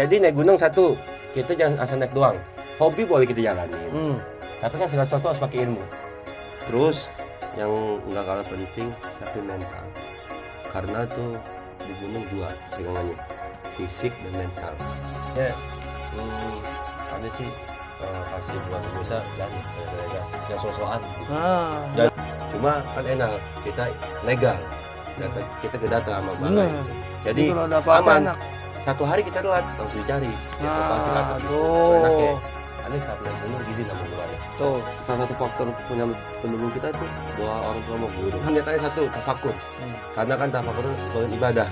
Jadi naik gunung satu, kita jangan asal naik doang. Hobi boleh kita jalanin. Tapi kan segala sesuatu harus pakai ilmu. Terus yang nggak kalah penting siapin mental. Karena tuh di gunung dua pegangannya, fisik dan mental. Ya, ada sih kasih buat dosa dan sosokan. Gitu. Dan cuma kan enak kita legal, kita kedata sama balai. Gitu. Jadi kalau ada apa-apa aman. enak. Satu hari kita telat langsung dicari evakuasi ke atas gitu. Enak ya. Ini saat naik gunung izin sama gurunya. Tuh. Salah satu faktor penurun kita tuh doa orang tua sama guru. Nyatanya satu tafakur. Karena kan tafakur itu bagian ibadah.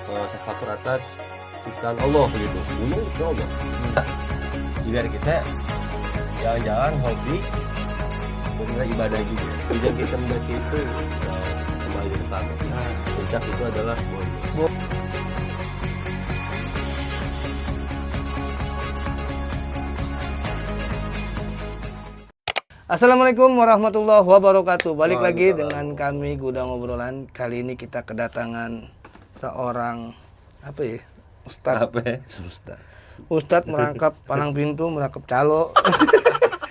Tafakur atas ciptaan Allah gitu. Gunung itu Allah. Biar kita jalan-jalan hobi benar ibadah juga. Tujuan kita mendaki itu kembali ke selamat. Puncak itu adalah bonus. Assalamualaikum warahmatullahi wabarakatuh. Balik lagi dengan kami Gudang Obrolan. Kali ini kita kedatangan seorang Ustadz merangkap palang pintu, merangkap calo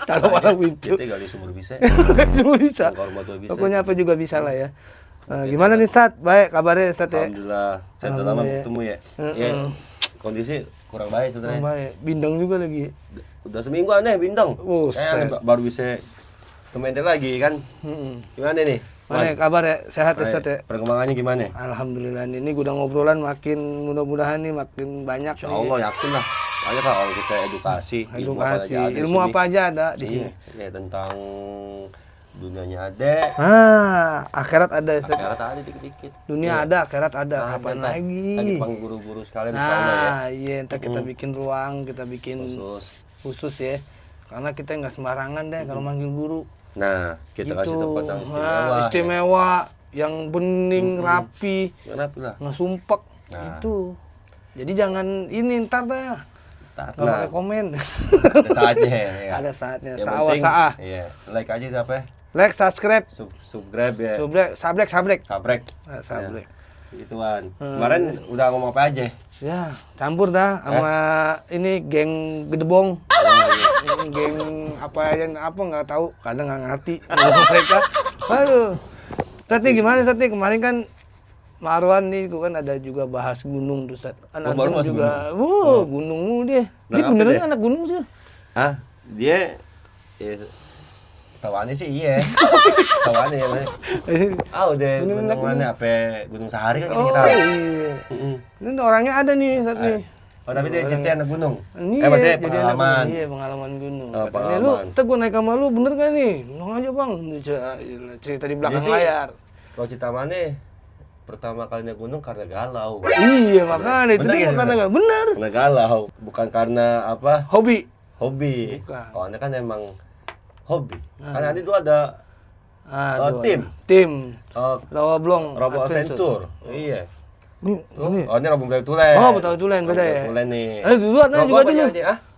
palang pintu. Kita gali sumur bisa. bisa. Pokoknya apa juga bisa lah ya. Gimana nih Ustadz? Baik kabarnya Ustadz ya? Alhamdulillah. Saya udah lama ketemu ya. Ya. Kondisi kurang baik sebenarnya. Kurang baik. Bindeng juga lagi. Udah seminggu aneh bindeng. Saya baru bisa komentar lagi kan. Gimana nih? Mana kabar ya? Sehat ya Ustadz ya? Perkembangannya gimana? Alhamdulillah ini Gudang Obrolan makin mudah-mudahan nih makin banyak. Insya Allah yakin lah. Banyak lah kalau kita edukasi. Ilmu apa aja ada di sini. Ya tentang dunianya ada. Akhirat ada Ustadz. Akhirat ada dikit-dikit. Dunia ada, akhirat ada. Kapan lagi? Lagi panggil guru-guru sekalian ya. Iya, entar kita bikin ruang, kita bikin khusus ya. Karena kita nggak sembarangan deh kalau manggil guru. Nah, kita kasih tempat yang istimewa, yang bening, rapi, nggak sumpek. Itu. Jadi jangan ini ntar dah. Nggak pakai komen. Ada saatnya ya. Ada saatnya. Saah. Iya. Like aja itu apa? Like, subscribe. Subscribe ya. Sabrek. Ituan. Kemarin udah ngomong apa aja? Ya, campur dah sama ini geng gedebong. Geng apa aja nggak tahu, kadang nggak ngerti mereka. Aduh. Tati gimana Tati? Kemarin kan Marwan nih itu kan ada juga bahas gunung tuh Ustaz. Anak gunung juga. Gunung mulu dia. Dia beneran anak gunung sih. Dia setawannya sih iya. Setawannya ya. Udah gunung mana apa Gunung Sahari kan kita. Iya. Ini orangnya ada nih saat nih. Tapi dia cerita anak gunung. Maksudnya pengalaman. Iya, pengalaman gunung. Katanya lu, gue naik sama lu bener gak nih? Nong aja bang. Cerita di belakang layar. Kalau cerita mana? Pertama kali naik gunung karena galau. Iya, makanya itu dia karena galau. Bener. Karena galau, bukan karena apa? Hobi. Kalau kan emang hobi. Karena nanti tuh ada tim. Rawablong Adventure. Iya. Ini Robong Betawi Tulen. Betawi Tulen beda ya. Tulen nih. Dulu ada juga dulu.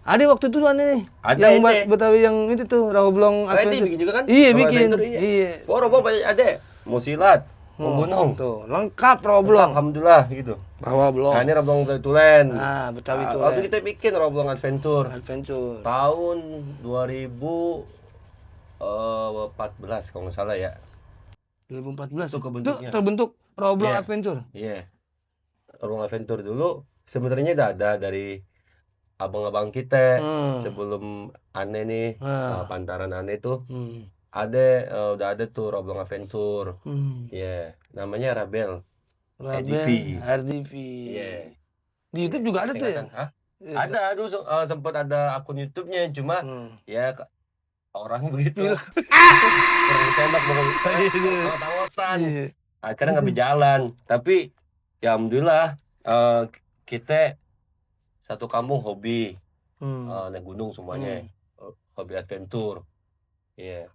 Ada waktu itu ada nih. Yang Betawi yang itu tuh Rawablong Adventure. Bikin juga kan? Iya, bikin. Iya. Robong ada. Mau silat. Gunung tuh lengkap Rawablong. Alhamdulillah gitu. Rawablong. Ini Rawablong Betawi Tulen. Betawi Tulen. Waktu kita bikin Rawablong Adventure. Tahun 2014 kalau nggak salah ya. 2014. Itu kebentuknya. Terbentuk Rawablong Adventure. Iya. Rawablong Adventure dulu sebenarnya udah ada dari abang-abang kita sebelum Ane nih pantaran Ane tuh. Udah ada tuh Rawablong Adventure. Namanya Rabel. RDV. Iya. Di YouTube juga ada tuh ya? Ada, aduh sempat ada akun YouTube-nya cuma ya orangnya begitu. Kurang disembak tawar-tawaran. Akhirnya nggak berjalan. Tapi ya alhamdulillah kita satu kampung hobi naik gunung semuanya. Hobi adventure. Iya.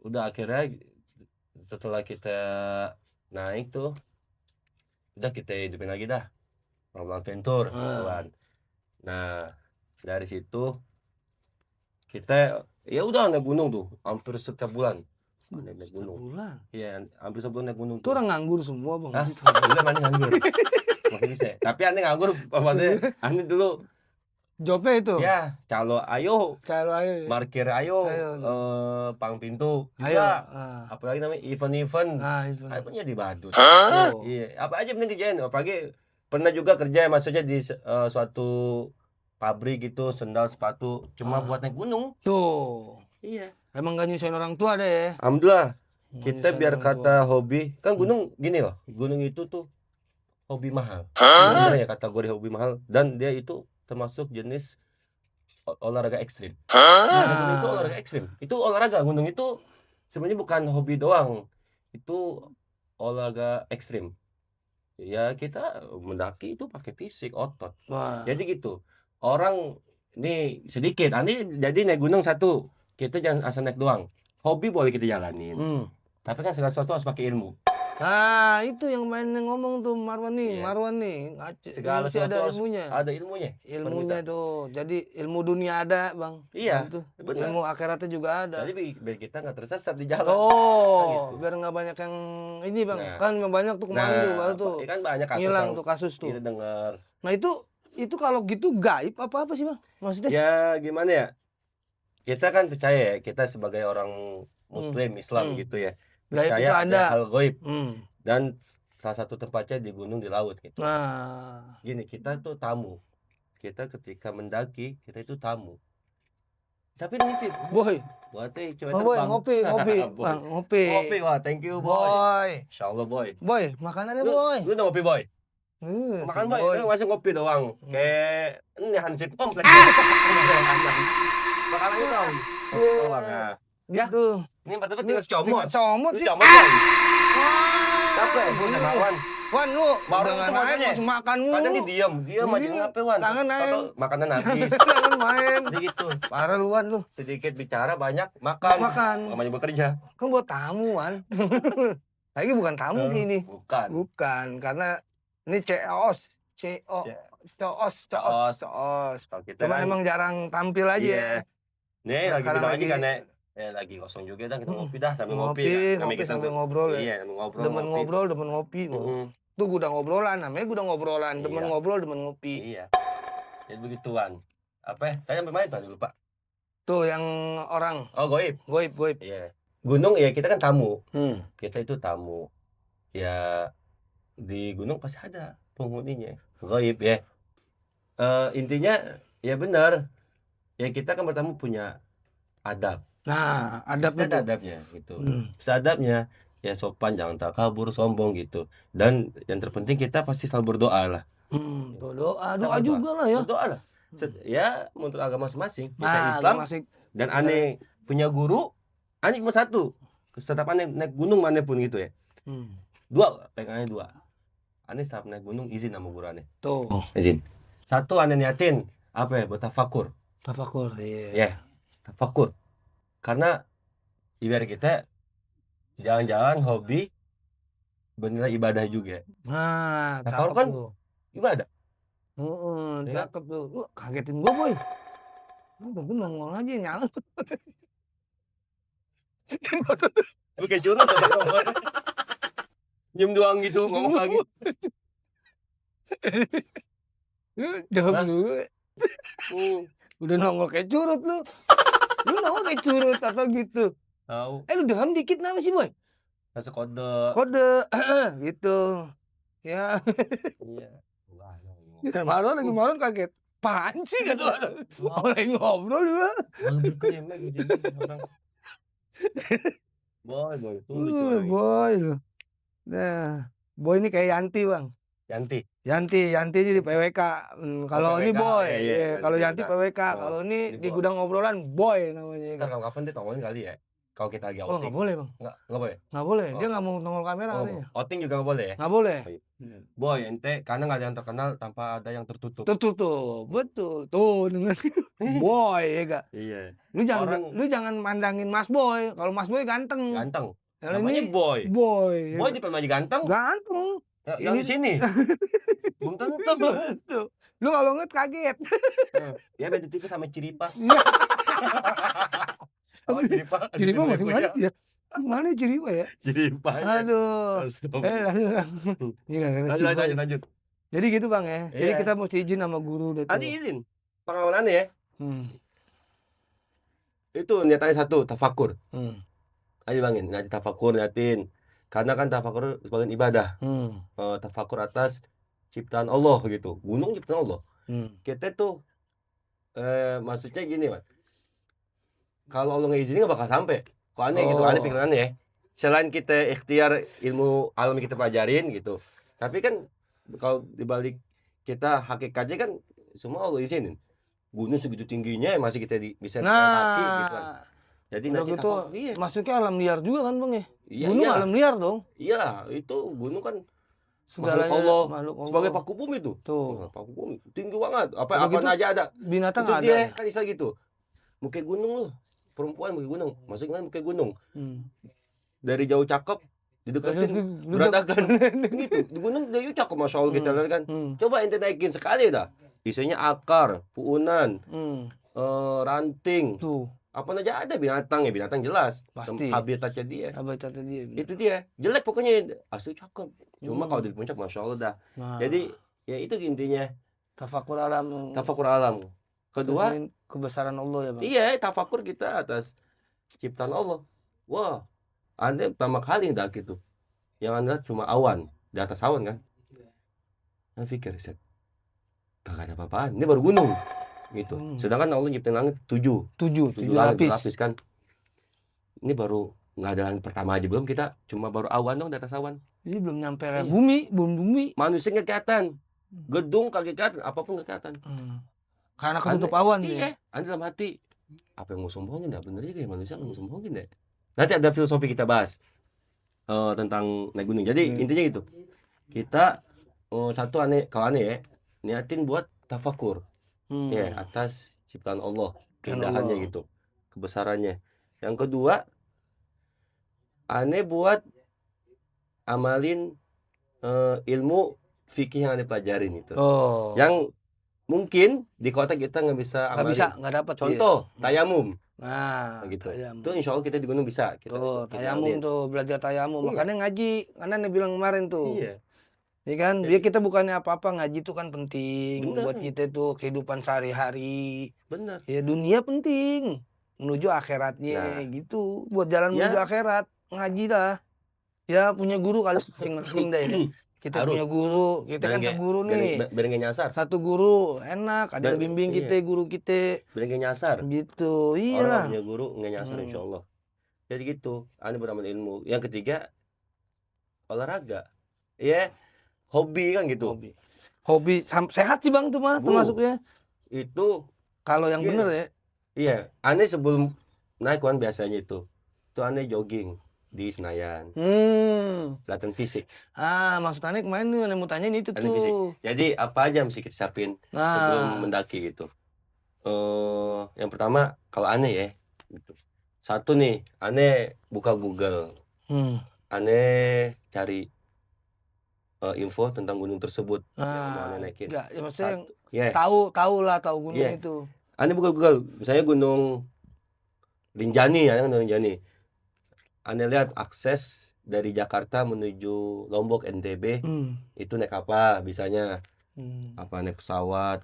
Udah akhirnya setelah kita naik tuh udah kita hidupin lagi dah Rawablong Adventure kawan. Nah dari situ kita ya udah naik gunung tuh hampir setiap bulan naik gunung. Iya hampir sebulan naik gunung tuh. Orang nganggur semua bang. Udah mana nganggur. masih bisa. Tapi aneh nganggur, maksudnya aneh dulu Jobnya itu. ya calo ayo, Cara ayo. parkir ayo, Ayo. pang pintu, Ayo. enggak. Ah. Apalagi namanya event-event, Nah, itu. punya di badut. Tuh. Iya, apa aja mending kerjain. Apalagi pernah juga kerja maksudnya di suatu pabrik gitu, sendal sepatu, cuma buat naik gunung. Tuh. Iya. Emang gak nyusahin orang tua deh ya. Alhamdulillah. Nggak Kita nyusahin biar orang kata tua. hobi, kan gunung gini loh. Gunung itu tuh hobi mahal. Bener ya kategori hobi mahal, dan dia itu termasuk jenis olahraga ekstrim. Nah, gunung itu olahraga ekstrim. Itu olahraga, gunung itu sebenarnya bukan hobi doang. Itu olahraga ekstrim. Ya kita mendaki itu pakai fisik, otot. Wah. Jadi gitu. Orang ini sedikit, jadi naik gunung satu. Kita jangan asal naik doang. Hobi boleh kita jalanin. Tapi kan segala sesuatu harus pakai ilmu. Nah, itu yang main ngomong tuh Marwan nih, Iya. Marwan nih. Segala Mesti sesuatu ada harus ilmunya. ada ilmunya. Ilmunya tuh. Jadi ilmu dunia ada, Bang. Iya, Itu. benar. Ilmu akhiratnya juga ada. Jadi biar kita nggak tersesat di jalan. Oh, gitu. biar nggak banyak yang ini, Bang. Nah. Kan banyak tuh kemarin tuh baru tuh. kan banyak kasus Ngilang yang tuh kasus tuh. kita dengar. Nah, itu kalau gitu gaib apa sih, Bang? Maksudnya? Ya gimana ya? Kita kan percaya ya, kita sebagai orang Muslim, Islam gitu ya. Gaib Percaya itu ada. hal gaib. Hmm. Dan salah satu tempatnya di gunung, di laut gitu. Nah, Gini, kita tuh tamu. Kita ketika mendaki, kita itu tamu. Tapi nitip. boy. Buat coba Oh, boy, terbang. ngopi, Boy. Bang, ngopi. Ngopi, wah thank you boy. Boy. Insyaallah boy. Boy, makanannya Lu, boy. lu udah ngopi boy? Makan Si boy, lu masih ngopi doang. Kayak ini hansip kompleks. Makanan itu doang. Nah, ya. Gitu. Ini pertama tinggal secomot. Comot Lu sih. comot boy. Capek, gua sama Wan. Wan, lu Baru udah itu nggak naik, makanya. masih makan mulu. Kadang dia diam aja Iya, ngapain Wan. tangan naik. Tahu makanan habis. Jangan main. Jadi gitu. Parah lu, Wan, lu. Sedikit bicara banyak makan. Makan. Bukan banyak bekerja. Kan buat tamu, Wan. Lagi bukan tamu ini. Bukan. Bukan, karena ini COS. COS. Kalau kita Cuma kan, emang jarang tampil aja. iya. Nih lagi Sekarang bilang lagi lagi- kan Nek. Lagi kosong juga dah, kita ngopi dah sambil ngopi. Ngopi sambil ngobrol ya. Iya, sambil ngobrol. Demen ngopi. ngobrol, demen ngopi. Tuh gudang ngobrolan, namanya gudang ngobrolan. Demen Iya. ngobrol, demen ngopi. Iya. Jadi begituan. Apa ya? Tanya sampai mana tadi lupa. Tuh yang orang Oh, goib. goib. Iya. Gunung ya kita kan tamu. Hmm. Kita itu tamu. Ya di gunung pasti ada penghuninya. Goib ya. Intinya ya benar. Ya kita kan bertamu punya adab. Nah, Pasti adabnya ada tuh. adabnya gitu. Hmm. Pasti adabnya. Ya sopan, jangan takabur, sombong gitu. Dan yang terpenting kita pasti selalu berdoa lah. Tuh doa Berdoa. juga lah ya. Berdoa lah. Ya menurut agama masing-masing. Kita Nah, Islam masih dan aneh punya guru. Aneh cuma satu. Setiap aneh naik gunung manapun gitu ya. Dua, pegangannya dua. Aneh setiap naik gunung izin sama guru aneh. tuh. Izin. Satu aneh niatin apa ya? Buat tafakur. Tafakur, iya. Ya, tafakur. Karena biar kita jalan-jalan hobi bernilai ibadah juga. Nah, Tafakur cakep kan tuh. ibadah. Ya. Cakep tuh. Lu kagetin gua, boy. Lu baru nongol aja nyala. Lu kayak curut tadi ngomong. Nyem doang gitu ngomong lagi. Daham dulu. Udah nongol kayak curut lu. Lu nongol kayak curut apa gitu. Tahu. Lu daham dikit nama sih, boy. Masuk kode. Kode gitu. Ya. Iya. Ya, Marwan kaget. Apaan sih kata orang. Orang lagi ngobrol juga. Boy, tunggu lagi. Boy lu. Nah, boy ini kayak Yanti, Bang. Yanti. Yanti ini di PWK. Kalau ini PWK, boy. iya, Iya, kalau PWK. Yanti PWK. Oh, Kalau ini ini di boy. gudang obrolan boy namanya. Ntar kapan dia tongolin kali ya? Kalau kita lagi Oh, outing. nggak boleh, Bang. Nggak boleh? Nggak boleh. Dia Oh. nggak mau nongol kamera katanya. Outing juga nggak boleh ya? Nggak boleh. Boy, ente karena nggak ada yang terkenal tanpa ada yang tertutup. Tuh. Betul. Tuh, denger. Boy, ya gak? Iya. Lu jangan mandangin Mas Boy. Kalau Mas Boy ganteng. Ganteng. Kalau Namanya ini Boy. Boy. Boy di Permai ganteng. Ganteng. Yang Ini- di sini. Belum tentu. Tuh. Lu kalau ngeliat kaget. Ya beda tipis sama Ciripa. Iya. Oh, Ciripa. Ciripa masih mana ya? Mana Ciripa ya? Ciripa. Aduh. Stop. Lanjut. Ini kan Lanjut. Jadi gitu Bang ya. Jadi Iya. kita mesti izin sama guru deh Nanti tuh. izin. Pengalaman aneh ya. Hmm. Itu niatannya satu, tafakur. Hmm. Ayo bangin, niatin tafakur, niatin. Karena kan tafakur sebagai ibadah. Hmm. Tafakur atas ciptaan Allah gitu. Gunung ciptaan Allah. Hmm. Kita tuh maksudnya gini, Mas. Kalau Allah nggak izinin nggak bakal sampai. Kok aneh gitu, aneh Oh. pikirannya ya. Selain kita ikhtiar ilmu alam yang kita pelajarin gitu. Tapi kan kalau dibalik kita hakikatnya kan semua Allah izinin. Gunung segitu tingginya masih kita bisa jalan kaki gitu kan. Nah, Jadi udah nanti gitu iya. masuknya alam liar juga kan Bang ya. Iya, Gunung iya. alam liar dong. Iya, itu gunung kan makhluk Segalanya Allah, makhluk Allah. sebagai paku bumi tuh. Tuh. Paku bumi tinggi banget. Apa Udah apa gitu, aja ada. binatang Itu ada. dia kan istilah gitu. Muka gunung lu. Perempuan muka gunung. Maksudnya kan muka gunung. Hmm. Dari jauh cakep, dideketin berantakan. Gitu. Di gunung dari jauh cakep Masya Allah kita lihat kan. Coba ente naikin sekali dah. Isinya akar, puunan, ranting. Tuh, Apa aja ada binatang ya, binatang jelas. Pasti. Habitatnya dia. habitatnya dia. Itu dia. Jelek pokoknya, asli cakep. Cuma kalau di puncak Masya Allah dah. Nah, Jadi ya itu intinya. tafakur alam. Tafakur alam. Kedua, Terus kebesaran Allah ya Bang. iya tafakur kita atas ciptaan Allah. Wah, Anda pertama kali dah gitu. Yang Anda cuma awan, di atas awan kan. Anda pikir, set, kagak ada apa-apaan. Ini baru gunung. Gitu. Sedangkan Allah nyiptain langit 7 tujuh langit lapis. berlapis kan. Ini baru nggak ada langit pertama aja belum, kita cuma baru awan dong di atas awan. Ini belum nyampe Iya. bumi. Manusia nggak kelihatan. Gedung kagak kelihatan, apapun nggak kelihatan. Karena ketutup awan iya, Anda dalam hati apa yang mau sombongin ya? Bener juga ya manusia mau sombongin ya. Nanti ada filosofi kita bahas tentang naik gunung. Jadi intinya gitu. Kita satu kalau aneh ya, niatin buat tafakur. Ya, atas ciptaan Allah, keindahannya gitu, kebesarannya. Yang kedua, aneh buat amalin ilmu fikih yang aneh pelajarin itu. Yang mungkin di kota kita nggak bisa amalin. nggak dapat. Contoh, tayamum. Nah, Gitu. tayamum. Itu insya Allah kita di gunung bisa. Kita Tayamum tuh, belajar tayamum. Iya. Makanya ngaji, karena Anda bilang kemarin tuh. Iya. Ya kan, biar kita bukannya apa-apa, ngaji itu kan penting. Bener. Buat kita tuh kehidupan sehari-hari. Benar. Ya dunia penting. Menuju akhiratnya gitu. Buat jalan menuju akhirat, ngaji dah. Ya punya guru kali masing-masing deh ya. Kita punya guru, kita kan seguru nih. Biar nggak nyasar. Satu guru enak, ada yang bimbing kita, guru kita. Biar nggak nyasar. Gitu, Orang iyalah. punya guru nggak nyasar insya Allah. Jadi gitu, aneh beramal ilmu. Yang ketiga, olahraga. Ya, hobi kan gitu. Hobi sehat sih Bang tuh mah termasuknya. Itu kalau yang bener ya. Iya, aneh sebelum naik kan biasanya itu aneh jogging di Senayan. Latihan fisik. Maksud aneh kemarin nih yang mau tanyain itu Latihan fisik. tuh. Jadi apa aja mesti kita siapin sebelum mendaki gitu. Yang pertama kalau aneh ya, gitu. Satu nih, aneh buka Google. Aneh cari info tentang gunung tersebut yang mau aneh naikin. Enggak, ya maksudnya tahu gunung itu. Aneh buka Google, misalnya gunung Rinjani ya, gunung Rinjani. Aneh lihat akses dari Jakarta menuju Lombok NTB itu naik apa bisanya? Apa naik pesawat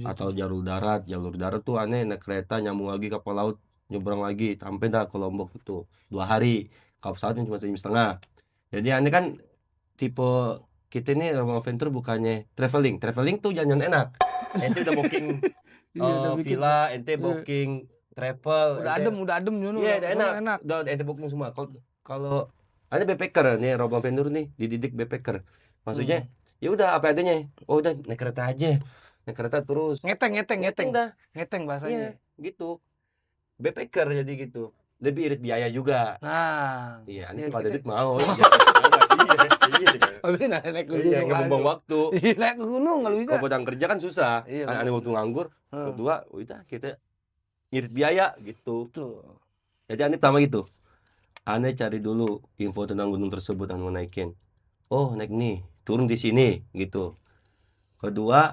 atau jalur darat? Jalur darat tuh aneh naik kereta nyambung lagi kapal laut, nyebrang lagi sampai dah ke Lombok itu 2 hari. Kalau pesawatnya cuma 1,5 jam. Jadi aneh kan tipe kita ini Romo Venture bukannya traveling tuh jalan enak. Ente udah booking villa, ente booking travel, udah adem Yono. Iya, udah enak. Udah ente booking semua. Kalau ada backpacker nih, Robo Venture nih dididik backpacker. Maksudnya ya udah apa adanya. Oh udah naik kereta aja. Naik kereta terus. Ngeteng dah. Ngeteng bahasanya. Iya, gitu. Backpacker jadi gitu. Lebih irit biaya juga. Nah, iya, ini kalau duit mau. Iya, naik ke gunung. Iya, ngebuang waktu. Iya, naik ke gunung kalau bisa. Kalau pedang kerja kan susah. Iya, ada waktu nganggur. Kedua, udah kita irit biaya gitu. Tuh. Jadi aneh pertama gitu. Aneh cari dulu info tentang gunung tersebut yang mau naikin. Oh, naik nih, turun di sini gitu. Kedua,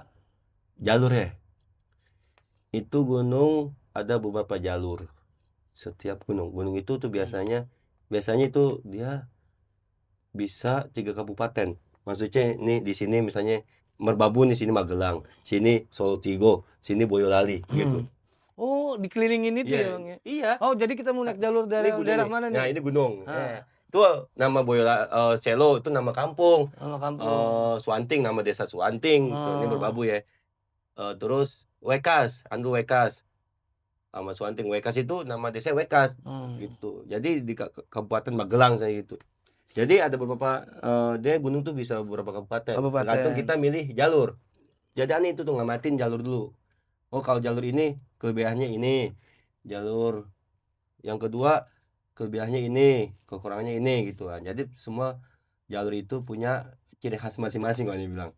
jalur ya. Itu gunung ada beberapa jalur. Setiap gunung itu tuh biasanya itu dia bisa 3 kabupaten. Maksudnya nih di sini misalnya Merbabu nih, sini Magelang, sini Solo Tigo, sini Boyolali gitu. Oh, dikelilingin itu ya, Bang ya? Iya. Oh, jadi kita mau naik jalur Ini gunung daerah nih. mana Nah, nih? ini gunung. Ah. Itu nama Selo itu nama kampung. Nama kampung. Suanting nama desa Suanting. Ini Merbabu ya. Terus Wekas, Andu Wekas. Sama Suanting, Wekas itu nama desa Wekas gitu. Jadi di Kabupaten Magelang saya gitu. Jadi ada beberapa dia gunung tuh bisa beberapa kabupaten. Tergantung kita milih jalur. Jadi aneh itu tuh ngamatin jalur dulu. Oh, kalau jalur ini kelebihannya ini. Jalur yang kedua kelebihannya ini, kekurangannya ini gitu kan. Jadi semua jalur itu punya ciri khas masing-masing kalau dia bilang.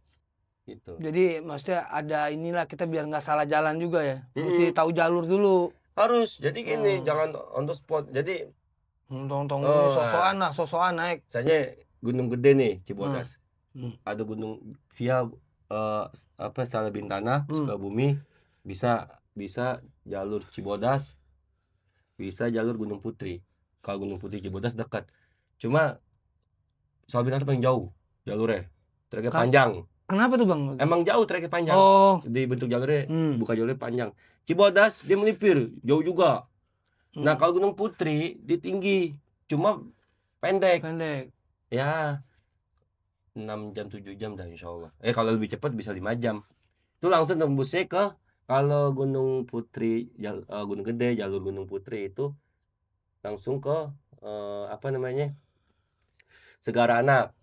Gitu. Jadi maksudnya ada inilah kita biar nggak salah jalan juga ya. Mesti tahu jalur dulu. Harus. Jadi gini, jangan on the spot. Jadi Tong sosokan naik. misalnya Gunung Gede nih, Cibodas. Ada gunung via Salah Bintana, Sukabumi, bisa jalur Cibodas, bisa jalur Gunung Putri. Kalau Gunung Putri Cibodas dekat. Cuma Salah Bintana paling jauh jalurnya. Treknya panjang. Kenapa tuh, Bang? Emang jauh treknya panjang. Oh. Di bentuk jalurnya, buka jalurnya panjang. Cibodas dia melipir, jauh juga. Nah, kalau Gunung Putri dia tinggi, cuma pendek. Ya 6 jam 7 jam dah insya Allah. Kalau lebih cepat bisa 5 jam. Itu langsung tembusnya ke kalau Gunung Putri, Gunung Gede, jalur Gunung Putri itu langsung ke Segara Anak.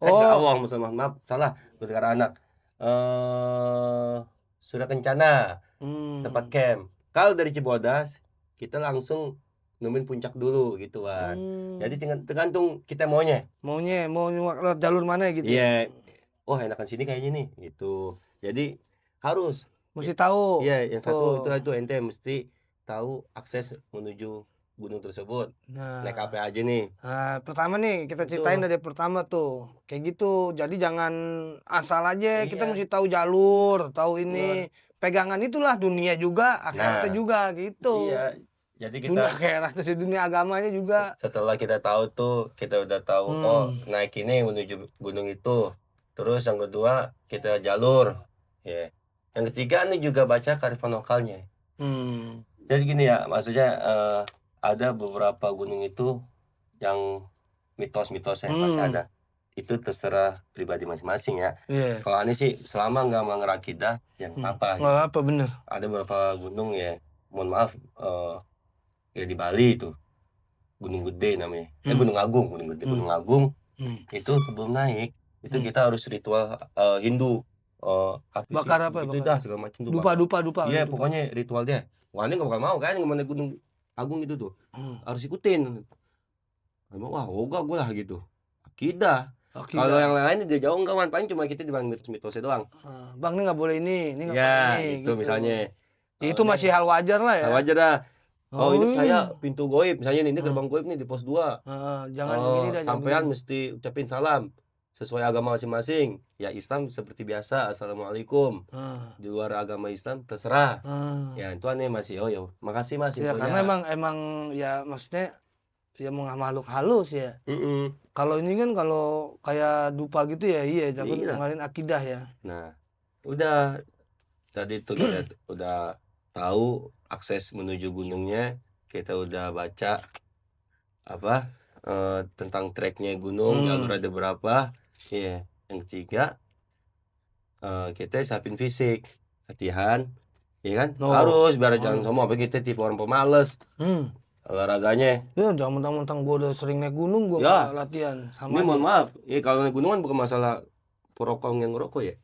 Maaf, salah. Segara Anak. Surya Kencana, tempat camp. Kalau dari Cibodas kita langsung nemuin puncak dulu gitu kan. Jadi tergantung kita mau lewat jalur mana gitu. Iya. Oh, enakan sini kayaknya nih gitu. Jadi harus mesti tahu. Iya, yang satu itu ente mesti tahu akses menuju gunung tersebut. Naik apa aja nih. Nah, pertama nih kita ceritain dari pertama tuh. Kayak gitu. Jadi jangan asal aja, kita mesti tahu jalur, tahu ini. Pegangan itulah dunia juga, akhiratnya juga gitu. Iya. Jadi kita dunia akhirat di dunia agamanya juga. Setelah kita tahu tuh, kita udah tahu naik ini menuju gunung itu. Terus yang kedua kita jalur. Ya. Yang ketiga nih juga baca kearifan lokalnya. Jadi gini ya, maksudnya ada beberapa gunung itu yang mitos-mitosnya masih ada. Itu terserah pribadi masing-masing ya. Kalau aneh sih selama nggak melanggar akidah, yang apa? Nggak apa, bener. Ada beberapa gunung ya, mohon maaf, ya di Bali itu Gunung Gede namanya. Gunung Agung, Gunung Gede, Gunung Agung. Itu sebelum naik, itu kita harus ritual Hindu. Bakar apa? Itu dah segala macam tuh. Dupa. Iya, pokoknya ritual dia. Wah, ini nggak bakal mau kan ngomongin Gunung Agung itu tuh. Harus ikutin. Wah, ogah gue lah gitu. Akidah. Kalau yang lain dia jauh enggak, paling cuma kita dibanding mitos-mitosnya doang. Bang, ini nggak boleh ini nggak ya, boleh ini. Itu misalnya. Itu masih hal wajar lah ya. Hal wajar dah. Ini kayak pintu goib, misalnya ini gerbang goib nih di pos 2. Jangan begini dah. Sampean mesti ucapin salam sesuai agama masing-masing. Ya Islam seperti biasa, assalamualaikum. Di luar agama Islam terserah. Ya itu aneh masih. Oh ya, makasih Mas. Ya karena emang ya maksudnya ya makhluk halus ya. Kalau ini kan kalau kayak dupa gitu ya, jangan ngalahin akidah ya. Nah, udah tadi tuh kita udah tahu akses menuju gunungnya, kita udah baca tentang treknya gunung, jalur ada berapa. Yang ketiga kita siapin fisik, latihan, ya kan? Harus biar jangan semua apa kita tipe orang pemalas. Olahraganya. Ya jangan mentang-mentang gue udah sering naik gunung gue nggak latihan. Sama ini mohon maaf, kalau naik gunung kan bukan masalah perokok yang ngerokok ya.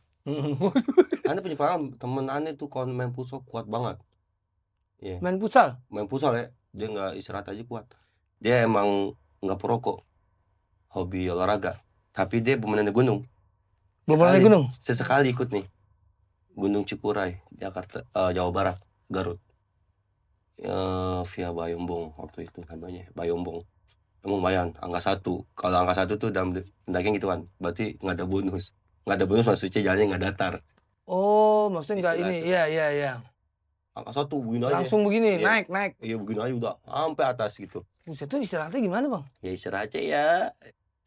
Anda punya paham temen aneh tuh kalau main futsal kuat banget. Main futsal ya, dia nggak istirahat aja kuat. Dia emang nggak perokok, hobi olahraga, tapi dia pemenang gunung. Sesekali ikut nih Gunung Cikuray, Jakarta, Jawa Barat, Garut. Via Bayombong waktu itu namanya, Bayombong. Emang lumayan, angka 1. Kalau angka 1 tuh dalam pendakian gitu kan, berarti nggak ada bonus. Nggak ada bonus maksudnya jalannya nggak datar. Oh, maksudnya nggak ini, iya. Angka 1 begini aja. Langsung begini, naik. Iya begini aja udah sampai atas gitu. Buset, itu istirahatnya gimana Bang? Ya istirahat aja ya.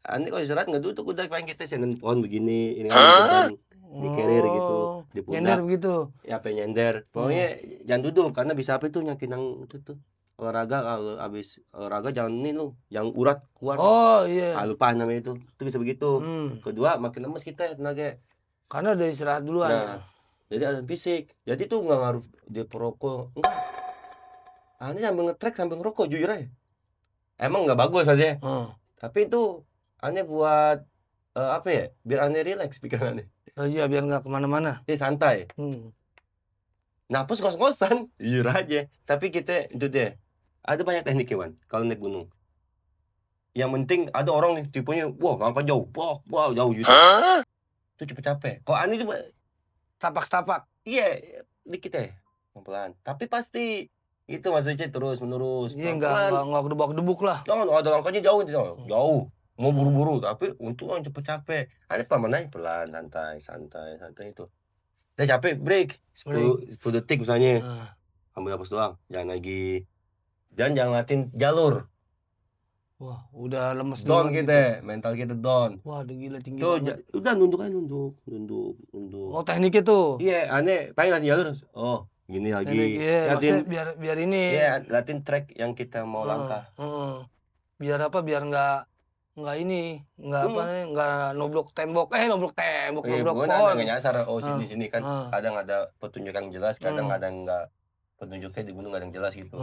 Nanti kalau istirahat nggak duduk udah paling kita seneng pohon begini, ini kan di carrier gitu, di Nyender pundak. begitu. Ya apa nyender. Pokoknya jangan duduk karena bisa apa itu nyakitin yang itu tuh. Olahraga kalau habis olahraga jangan ini lu, yang urat keluar. Oh iya. Lupa namanya itu. Itu bisa begitu. Hmm. Kedua makin lemes kita tenaga. Karena udah istirahat duluan ya. Nah, jadi latihan fisik. Jadi tuh nggak ngaruh dia perokok. Enggak. Ini sambil nge-track sambil ngerokok jujur aja. Emang nggak bagus aja. Tapi itu aneh buat apa ya? Biar aneh relax pikirannya. Oh iya biar nggak kemana-mana. Dia santai. Napas kos-kosan, jujur aja. Tapi kita itu deh. Ada banyak teknik Wan kalau naik gunung. Yang penting ada orang nih tipenya, wah ngangkat jauh, wah jauh gitu. Itu cepet capek. Kok aneh cuma Tapak-tapak. iya dikit ya, pelan. Tapi pasti itu maksudnya terus menerus. Iya Pelan. nggak gedebak-gedebuk lah. Jangan ada langkahnya jauh jauh. Mau buru-buru tapi untuk yang cepet capek. Ada pelan aja pelan, santai itu. Udah capek break 10 detik misalnya. Ambil napas doang, jangan lagi. Jangan latih jalur. Wah, udah lemes Down duluan kita, mental kita down. Wah, udah gila tinggi Tuh, banget. udah nunduk aja nunduk. Oh, tekniknya tuh. Iya, aneh. Paling latih jalur. Oh, gini lagi. Iya, Latin, biar ini. iya, latih track yang kita mau langkah. Biar apa? Biar nggak ini, nggak apa nih, nggak noblok tembok. Noblok pohon. Nggak nyasar. Oh, sini kan. Kadang ada petunjuk yang jelas, kadang ada nggak. Petunjuknya di gunung ada yang jelas gitu.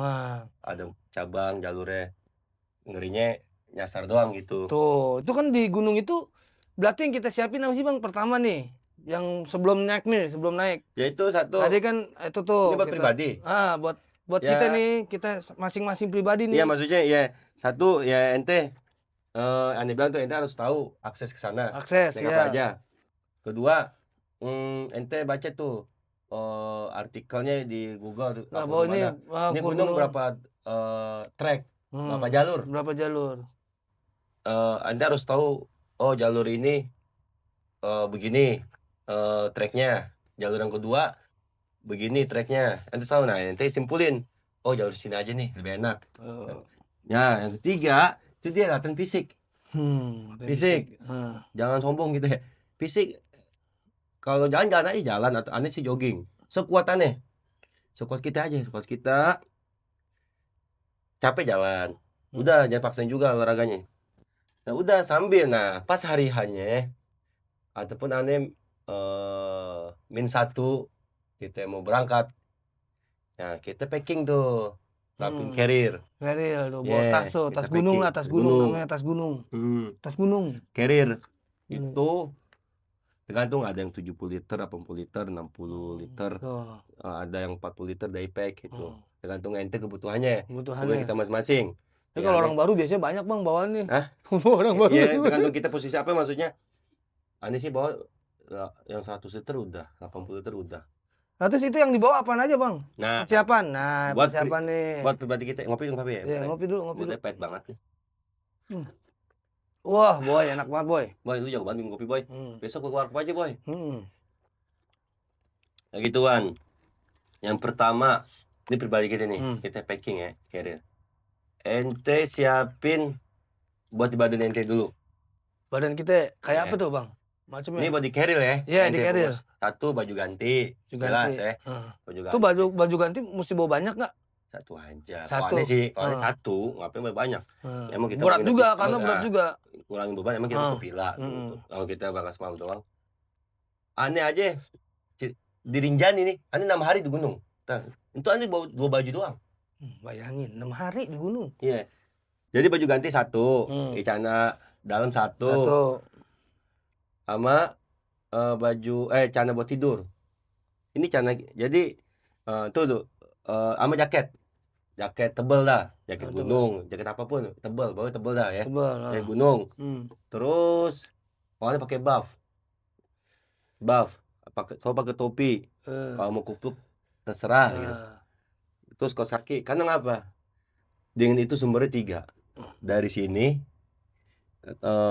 Ada cabang jalurnya. Ngerinya nyasar doang gitu. Tuh, itu kan di gunung itu berarti yang kita siapin apa sih Bang? Pertama nih, yang sebelum naik. Ya itu satu. Tadi kan itu tuh. Ini buat pribadi. Buat ya. Kita nih, kita masing-masing pribadi nih. Iya maksudnya ya satu ya ente aneh bilang tuh ente harus tahu akses ke sana. Akses ya. Apa aja. Kedua, ente baca tuh artikelnya di Google tuh. Nah, bahwa ini gunung berapa trek. Berapa jalur? Anda harus tahu, oh jalur ini begini treknya. Jalur yang kedua begini treknya. Anda tahu, nah nanti simpulin. Oh jalur sini aja nih, lebih enak. Ya, yang ketiga, itu dia latihan fisik. Fisik. Jangan sombong gitu ya. Fisik, kalau jalan-jalan aja jalan, atau aneh sih jogging. Sekuat aneh. Sekuat kita aja, sekuat kita. Capek jalan, udah jangan paksain juga olahraganya. Nah udah sambil, pas hari hanya ataupun aneh -1 kita mau berangkat, nah kita packing tuh, rapin carrier tuh, bawa tas tuh, tas gunung lah, tas gunung namanya, tas gunung. Tas gunung. Carrier itu tergantung, ada yang 70 liter, 80 liter, 60 liter, ada yang 40 liter day pack gitu. Tergantung ente kebutuhannya kita masing-masing. Tapi kalau orang baru biasanya banyak Bang bawaannya. Orang baru. Iya, tergantung kita posisi apa maksudnya. Aneh sih bawa yang 100 liter udah, 80 liter udah. Nah, terus itu yang dibawa apaan aja Bang? Persiapan. Persiapan nih. Buat pribadi kita, ngopi ya. Iya, ngopi dulu. Pahit banget nih. Wah, boy, enak banget, boy. Boy, lu jago banget minum kopi, boy. Besok gua keluar aja, boy. Ya gituan. Yang pertama, ini pribadi kita nih, kita packing ya, carrier. Ente siapin buat di badan ente dulu. Badan kita kayak apa tuh Bang? Macamnya? Ini buat di carrier ya. Iya, di carrier. Satu baju ganti, jelas ya. Baju ganti. Itu baju ganti mesti bawa banyak nggak? Satu aja. Satu. Kalau aneh satu, ngapain banyak. Emang kita berat juga, karena berat juga. Ngurangin beban, emang kita ke villa. Gitu. Kalau kita bakal semalam doang. Aneh aja, di Rinjani nih, aneh 6 hari di gunung. Itu aneh bawa 2 baju doang. Bayangin, 6 hari di gunung. Iya. Jadi baju ganti 1, celana dalam 1. Sama baju celana buat tidur. Ini celana, jadi tuh sama jaket tebel dah, jaket gunung, jaket apapun tebel, bawah tebel dah ya. Jaket gunung. Terus awalnya pakai buff, pakai topi. Kalau mau kupluk terserah gitu. Terus kaos kaki, karena ngapa? Dingin itu sumbernya 3. Dari sini,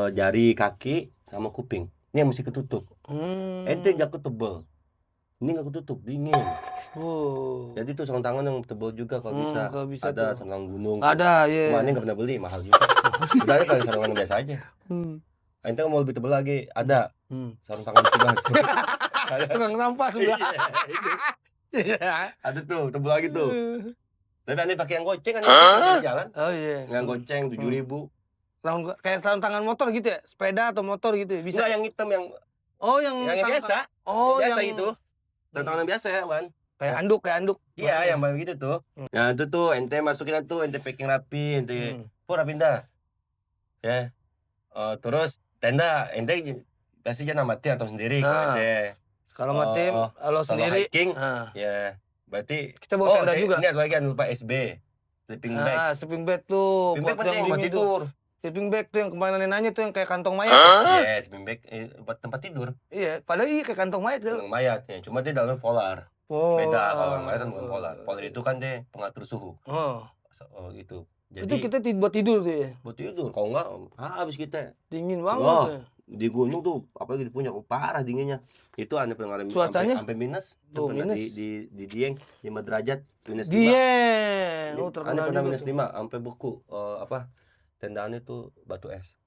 jari kaki sama kuping. Ini yang mesti ketutup. Ente jaket tebel, ini nggak ketutup, dingin. Jadi tuh sarung tangan yang tebal juga kalau bisa. Ada sarung gunung. Ada, ya. Mana nggak pernah beli, mahal juga. Sebenarnya kalau sarung tangan biasa aja. ente mau lebih tebal lagi, ada sarung tangan Cibas. Tukang sampah sebelah. Iya. Ada tuh, tebal lagi tuh. Tapi ane pakai yang goceng kan di jalan. Oh iya. Yang goceng 7.000. Kayak sarung tangan motor gitu ya? Sepeda atau motor gitu ya? Bisa. Enggak, yang hitam yang biasa. Oh, biasa yang itu. Sarung tangan biasa ya, Ban. kayak anduk. Iya, yang begitu tuh. Nah, itu tuh ente masukin tuh, ente packing rapi, ente rapi dah. Ya. Terus tenda ente pasti jangan mati atau sendiri kalau ente. Kalau mati kalau sendiri hiking, ya berarti kita bawa tenda juga. Ini lagi lupa SB. Sleeping bag. Sleeping bag tuh buat yang buat tidur. Sleeping bag tuh yang kemarin nanya tuh yang kayak kantong mayat. Iya, sleeping bag buat tempat tidur. Iya, padahal kayak kantong mayat tuh. Kantong mayat ya, cuma dia dalamnya polar. Beda kalau mayat kan bukan polar. Polar itu kan dia pengatur suhu. Gitu. Jadi itu kita buat tidur tuh ya. Buat tidur, kalau enggak habis kita. Dingin banget. Di gunung tuh apalagi di puncak parah dinginnya. Itu aneh pengaruh cuacanya sampai minus. Tuh pernah di Dieng 5 derajat minus 5. Dieng. Aneh pernah minus 5 sampai beku tendaannya tuh batu es.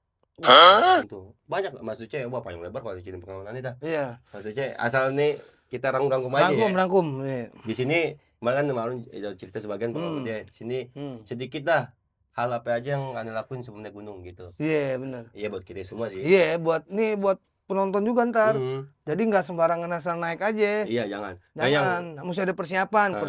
Tuh. Banyak maksudnya wah panjang lebar kalau diceritain pengalaman dah. Iya. Maksudnya asal nih kita rangkum aja ya. Rangkum. Di sini malah kemarin cerita sebagian pengalaman dia. Di sini sedikit dah hal apa aja yang anda lakuin sebelum naik gunung gitu. Iya, benar. Iya buat kita semua sih. Iya, buat penonton juga ntar. Jadi nggak sembarangan asal naik aja. Iya, jangan. Mesti ada persiapan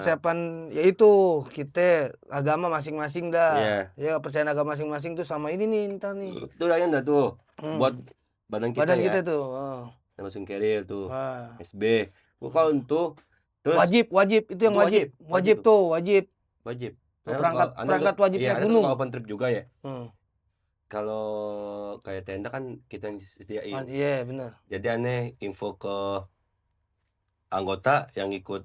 yaitu kita agama masing-masing dah. Iya. Ya, kepercayaan agama masing-masing tuh sama ini nih ntar nih. Itu yang dah tuh. Buat badan kita ya. Badan kita tuh. Langsung carrier tuh. SB. Bukan tuh. Terus wajib itu yang wajib. Wajib. Perangkat wajib naik gunung. Kalau open trip juga ya. Kalau kayak tenda kan kita yang sediain. Iya, benar. Jadi aneh info ke anggota yang ikut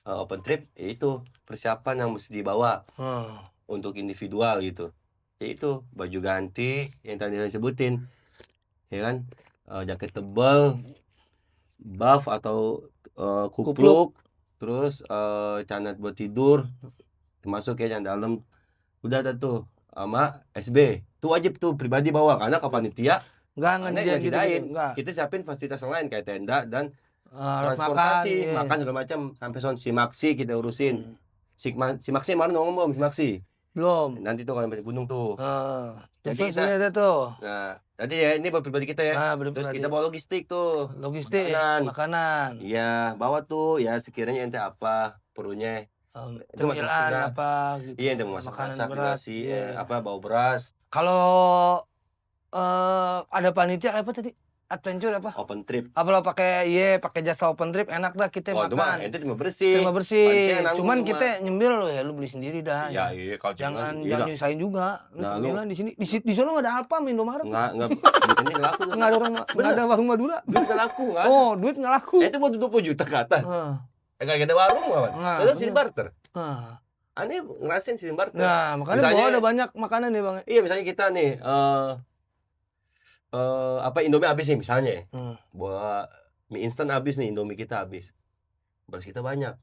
open trip itu persiapan yang mesti dibawa untuk individual gitu. Yaitu baju ganti yang tadi disebutin. Ya kan? Jaket tebal, buff atau kupluk. Terus celana buat tidur. Masuk ya yang dalam udah ada tuh sama SB tuh wajib tuh pribadi bawa karena ke panitia enggak gitu. Kita siapin fasilitas lain kayak tenda dan transportasi makan segala macam sampai si Maxi kita urusin. Si Maxi mana ngomong si Maxi belum nanti tuh kalau sampai gunung tuh jadi kita ada tuh. Nah tadi ya ini buat pribadi kita ya. Terus kita bawa logistik tuh makanan iya bawa tuh ya sekiranya ente apa perlunya itu masak apa gitu. Iya, ente mau masak nasi bawa beras. Kalau ada panitia apa tadi? Adventure apa? Open trip. Apa lo pakai jasa open trip enak dah kita makan. Ente cuma bersih. Cuman kita nyembil lo ya lu beli sendiri dah. Iya, kalau jangan nyusahin juga. Nah, di sini di sono enggak ada apa Indomaret. Enggak duitnya enggak laku. Enggak ada warung Madura. Duit enggak laku kan? Oh, duit enggak laku. Itu mau 20 juta ke atas. Enggak ada warung kawan. Terus sini barter. Aneh ngerasain sini barter. Nah, makanya misalnya, ada banyak makanan nih, Bang. Iya, misalnya kita nih Indomie habis nih misalnya. Bawa mie instan habis nih, Indomie kita habis. Beras kita banyak.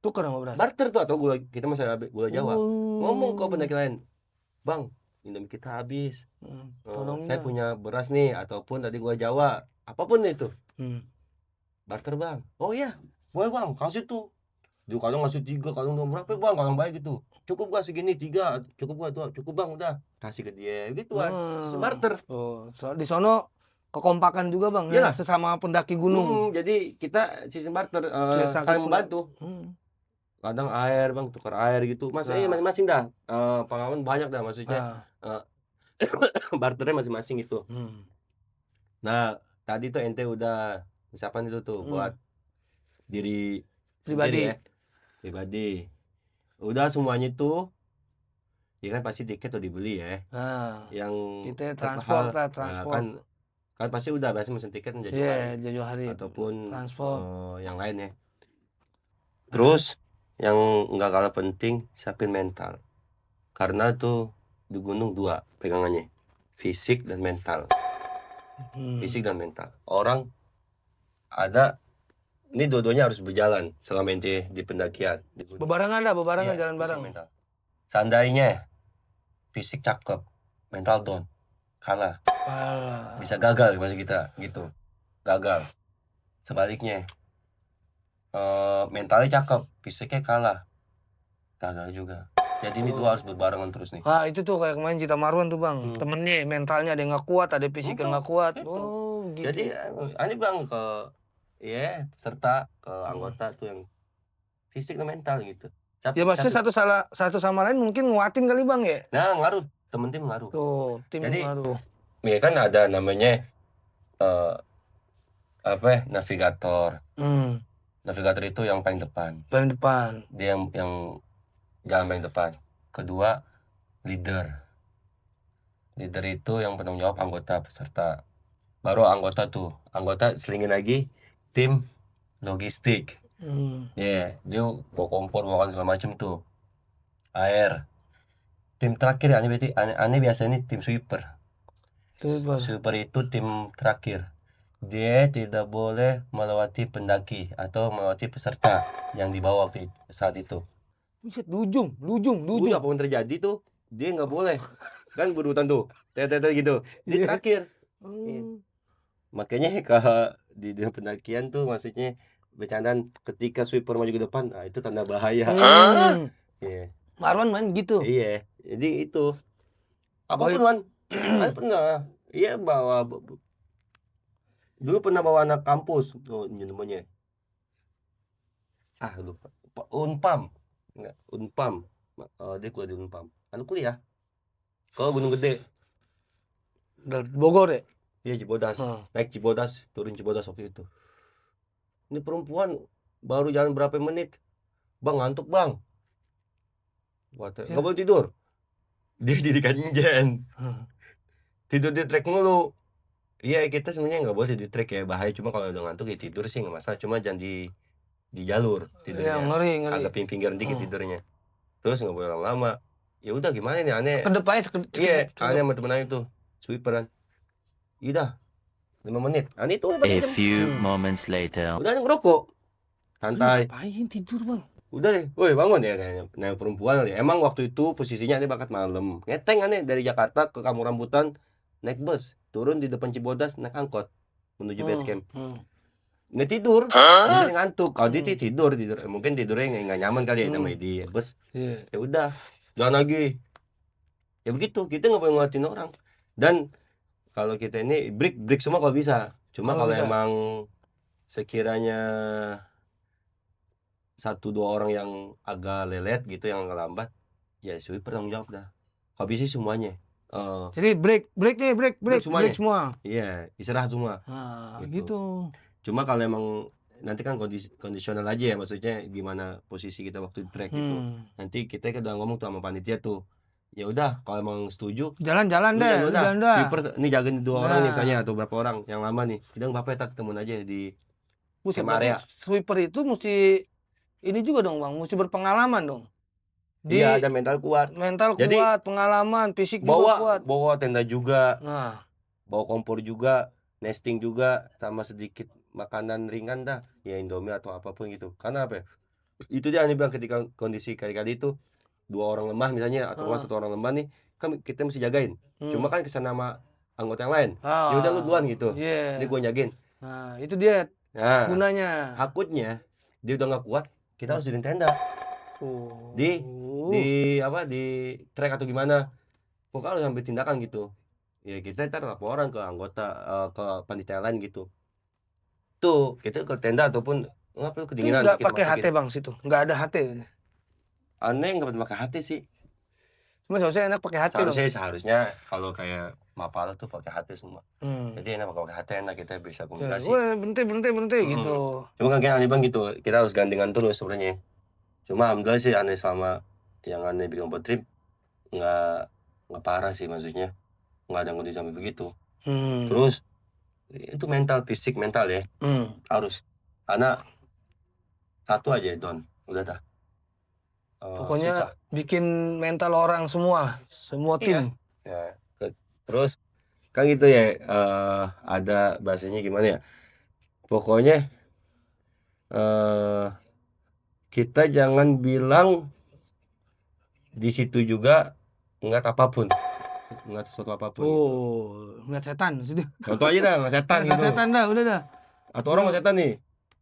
Tukar sama beras. Barter tuh atau gula kita masih ada gula Jawa. Ngomong ke pendaki lain. Bang, Indomie kita habis. Saya punya beras nih ataupun tadi gula Jawa. Apapun itu. Barter, Bang. Oh iya. Boleh, Bang. Kasih tuh. Dia kadang ngasih 3, kadang 2 berapa, Bang? Kadang baik gitu. Cukup gak segini 3, cukup gak tuh? Cukup, Bang, udah. Kasih ke dia gitu kan. Barter. Di sono kekompakan juga, Bang. Ya, sesama pendaki gunung. Jadi kita sistem barter saling membantu. Kadang air, Bang, tukar air gitu. Masing-masing dah. Pengalaman banyak dah maksudnya. Barternya masing-masing itu. Nah, tadi tuh ente udah misalkan itu tuh buat diri pribadi ya. Pribadi. Udah semuanya tuh ya kan pasti tiket tuh dibeli ya. Yang kita transport. Kan pasti udah biasa mesen tiket jauh hari ataupun transport yang lain ya. Terus yang enggak kalah penting siapin mental. Karena tuh di gunung 2 pegangannya. Fisik dan mental. Fisik dan mental. Orang ada ini dua-duanya harus berjalan selama ente di pendakian. Bebarengan jalan bareng. Seandainya fisik cakep, mental down, kalah. Bisa gagal masih kita gitu, gagal. Sebaliknya mentalnya cakep, fisiknya kalah, gagal juga. Jadi ini dua harus berbarengan terus nih. Ah, itu tuh kayak kemarin Cita Marwan tuh bang, temennya mentalnya ada yang nggak kuat, ada fisik yang nggak kuat. Itu. Oh gitu. Jadi ini bang ke serta ke anggota tuh yang fisik dan mental gitu. Ya maksudnya satu sama lain mungkin nguatin kali bang ya. Nah ngaruh, temen tim ngaruh. Tuh tim Jadi ngaruh. ya kan ada namanya navigator. Navigator itu yang paling depan. Paling depan. Dia yang jalan paling depan. Kedua leader. Leader itu yang penanggung jawab anggota peserta. Baru anggota selingin lagi tim logistik. Dia bawa kompor, bawa segala macam tuh. Air. Tim terakhir aneh biasanya tim sweeper. Sweeper itu tim terakhir. Dia tidak boleh melewati pendaki atau melewati peserta yang dibawa waktu saat itu. Buset, lujung. Apapun terjadi tuh dia nggak boleh. Kan berurutan tuh, gitu. Dia terakhir. Makanya kalau di pendakian tuh maksudnya bercandaan ketika sweeper maju ke depan, itu tanda bahaya. Marwan main gitu. Iya, jadi itu. Apapun man, pernah. Iya dulu pernah bawa anak kampus, ini namanya. Lupa. Unpam. Enggak, Unpam. Dia kuliah di Unpam. Kuliah. Kalau Gunung Gede. Bogor ya? Iya, Cibodas. Naik Cibodas, turun Cibodas waktu itu. Ini perempuan baru jalan berapa menit. Bang, ngantuk bang. Nggak boleh tidur. Dia jadi kanjen. Tidur di trek mulu. Iya, kita sebenarnya nggak boleh di trek ya, bahaya. Cuma kalau udah ngantuk ya tidur sih nggak masalah. Cuma jangan di jalur tidurnya. Ngeri. Agak pinggir dikit tidurnya. Terus nggak boleh lama-lama. Ya udah gimana nih aneh. Kedep aja. Iya, aneh sama temen aneh tuh. Sweeperan. Iya 5 menit. Itu A few moments later. udah ngerokok. Santai. Ngapain tidur bang? Udah deh, woi bangun ya kayaknya. Nah perempuan ya. Emang waktu itu posisinya ini bakat malam. Ngeteng aneh dari Jakarta ke Kampung Rambutan naik bus, turun di depan Cibodas naik angkot menuju base camp. Nggak tidur, mungkin ngantuk. Kalau dia tidur, mungkin tidurnya nggak nyaman kali ya namanya di bus. Ya udah, jangan lagi. Ya begitu, kita nggak boleh ngeliatin orang. Dan kalau kita ini break semua kalau bisa. Cuma kalau emang sekiranya 1-2 orang yang agak lelet gitu yang ngelambat, ya sweeper tanggung jawab dah. Kalau bisa semuanya. Jadi break semua. Iya, istirahat semua. Gitu. Cuma kalau emang nanti kan kondisional aja ya, maksudnya gimana posisi kita waktu di track gitu. Nanti kita udah ngomong tuh sama panitia tuh. Ya udah, kalau emang setuju jalan-jalan deh. Sweeper nih jagain 2 orang nih misalnya atau berapa orang yang lama nih. Kita bapak ketemu aja di area. Sweeper itu mesti ini juga dong bang, mesti berpengalaman dong. Iya, ada mental kuat. Jadi, pengalaman, fisik juga kuat. Bawa tenda juga. Nah, bawa kompor juga, nesting juga, sama sedikit makanan ringan dah. Ya Indomie atau apapun gitu. Karena apa ya? Itu dia bilang ketika kondisi kali-kali itu 2 orang lemah misalnya atau 1 orang lemah nih, kan kita mesti jagain. Cuma kan kesana sama anggota yang lain. Ya udah lu duluan gitu. Ini gua jagain. Nah, itu dia gunanya. Takutnya dia udah nggak kuat, kita harus diriin tenda. Di trek atau gimana. Pokoknya harus ambil tindakan gitu. Ya kita ntar laporan ke anggota ke panitia lain gitu. Tuh, kita ke tenda ataupun ngapain kedinginan. Nggak pakai HT bang situ, nggak ada HT. Aneh nggak pakai HT sih. Cuma seharusnya enak pakai HT. Seharusnya kalau kayak Mapala tuh pakai HT semua. Jadi enak pakai HT, enak kita bisa komunikasi. Wah berhenti gitu. Cuma kan aneh bang gitu, kita harus gandengan terus sebenarnya. Cuma alhamdulillah sih aneh selama yang aneh bikin buat trip nggak parah sih, maksudnya nggak ada kondisi sampai begitu. Terus itu fisik mental ya harus, karena satu aja Don udah dah. Pokoknya susah. Bikin mental orang semua tim. Ya. Terus kan gitu ya, ada bahasanya gimana ya? Pokoknya kita jangan bilang di situ juga nggak apapun. ngeliat sesuatu apapun gitu. Oh, ngeliat setan sudah. Contoh aja dah, nggak setan Ngeliat gitu. setan dah, udah dah. Atau orang nggak setan nih.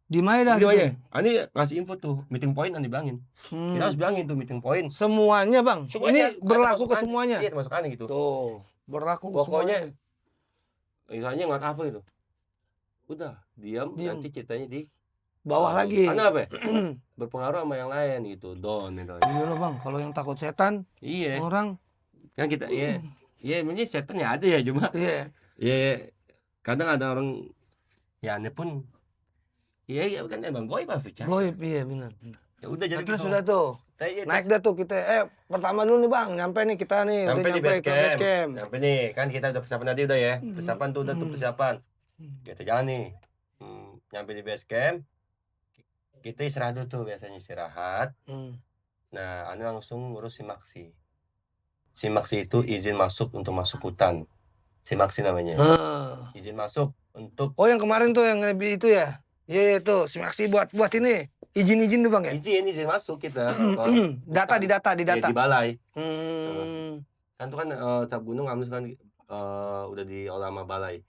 Di mana dah Gitu gitu. aja. Ani ngasih info tuh, meeting point Ani bilangin. Kita harus bilangin tuh meeting point. Semuanya, Bang. Semuanya. Ini berlaku Termasuk ke Ani. semuanya. Iya, termasuk Ani gitu. Tuh, berlaku ke Pokoknya semuanya. misalnya ngeliat apa itu. Udah, diam. Nanti ceritanya di Bawah lagi. Karena apa? Berpengaruh sama yang lain gitu. Down gitu. Iya loh, Bang. Kalau yang takut setan, Iya. orang Kan kita iya memangnya setan ya ada ya cuma. iya. Iya. Kadang ada orang ya aneh pun iya kan emang goib apa percaya. Goib, iya benar. Ya udah jadi Terus gitu. sudah tuh. Iya, Naik dah tuh kita. Pertama dulu nih, Bang. Nyampe nih kita nih. Sampai Udah di base ke base camp. camp. Sampai nih kan kita udah persiapan tadi udah ya. Persiapan tuh udah tuh persiapan. Kita jalan nih. Nyampe di base camp. Kita istirahat dulu tuh biasanya istirahat. Nah, Ani langsung ngurus Simaksi. Simaksi itu izin masuk untuk masuk hutan. Simaksi namanya. Izin masuk untuk Oh, yang kemarin tuh yang lebih itu ya. Iya tuh, Simaksi buat ini. Izin tuh, Bang ya. izin masuk kita. Data di data. Ya, di balai. Hmm. Kan tuh kan tiap gunung Ambles kan udah diolah sama balai.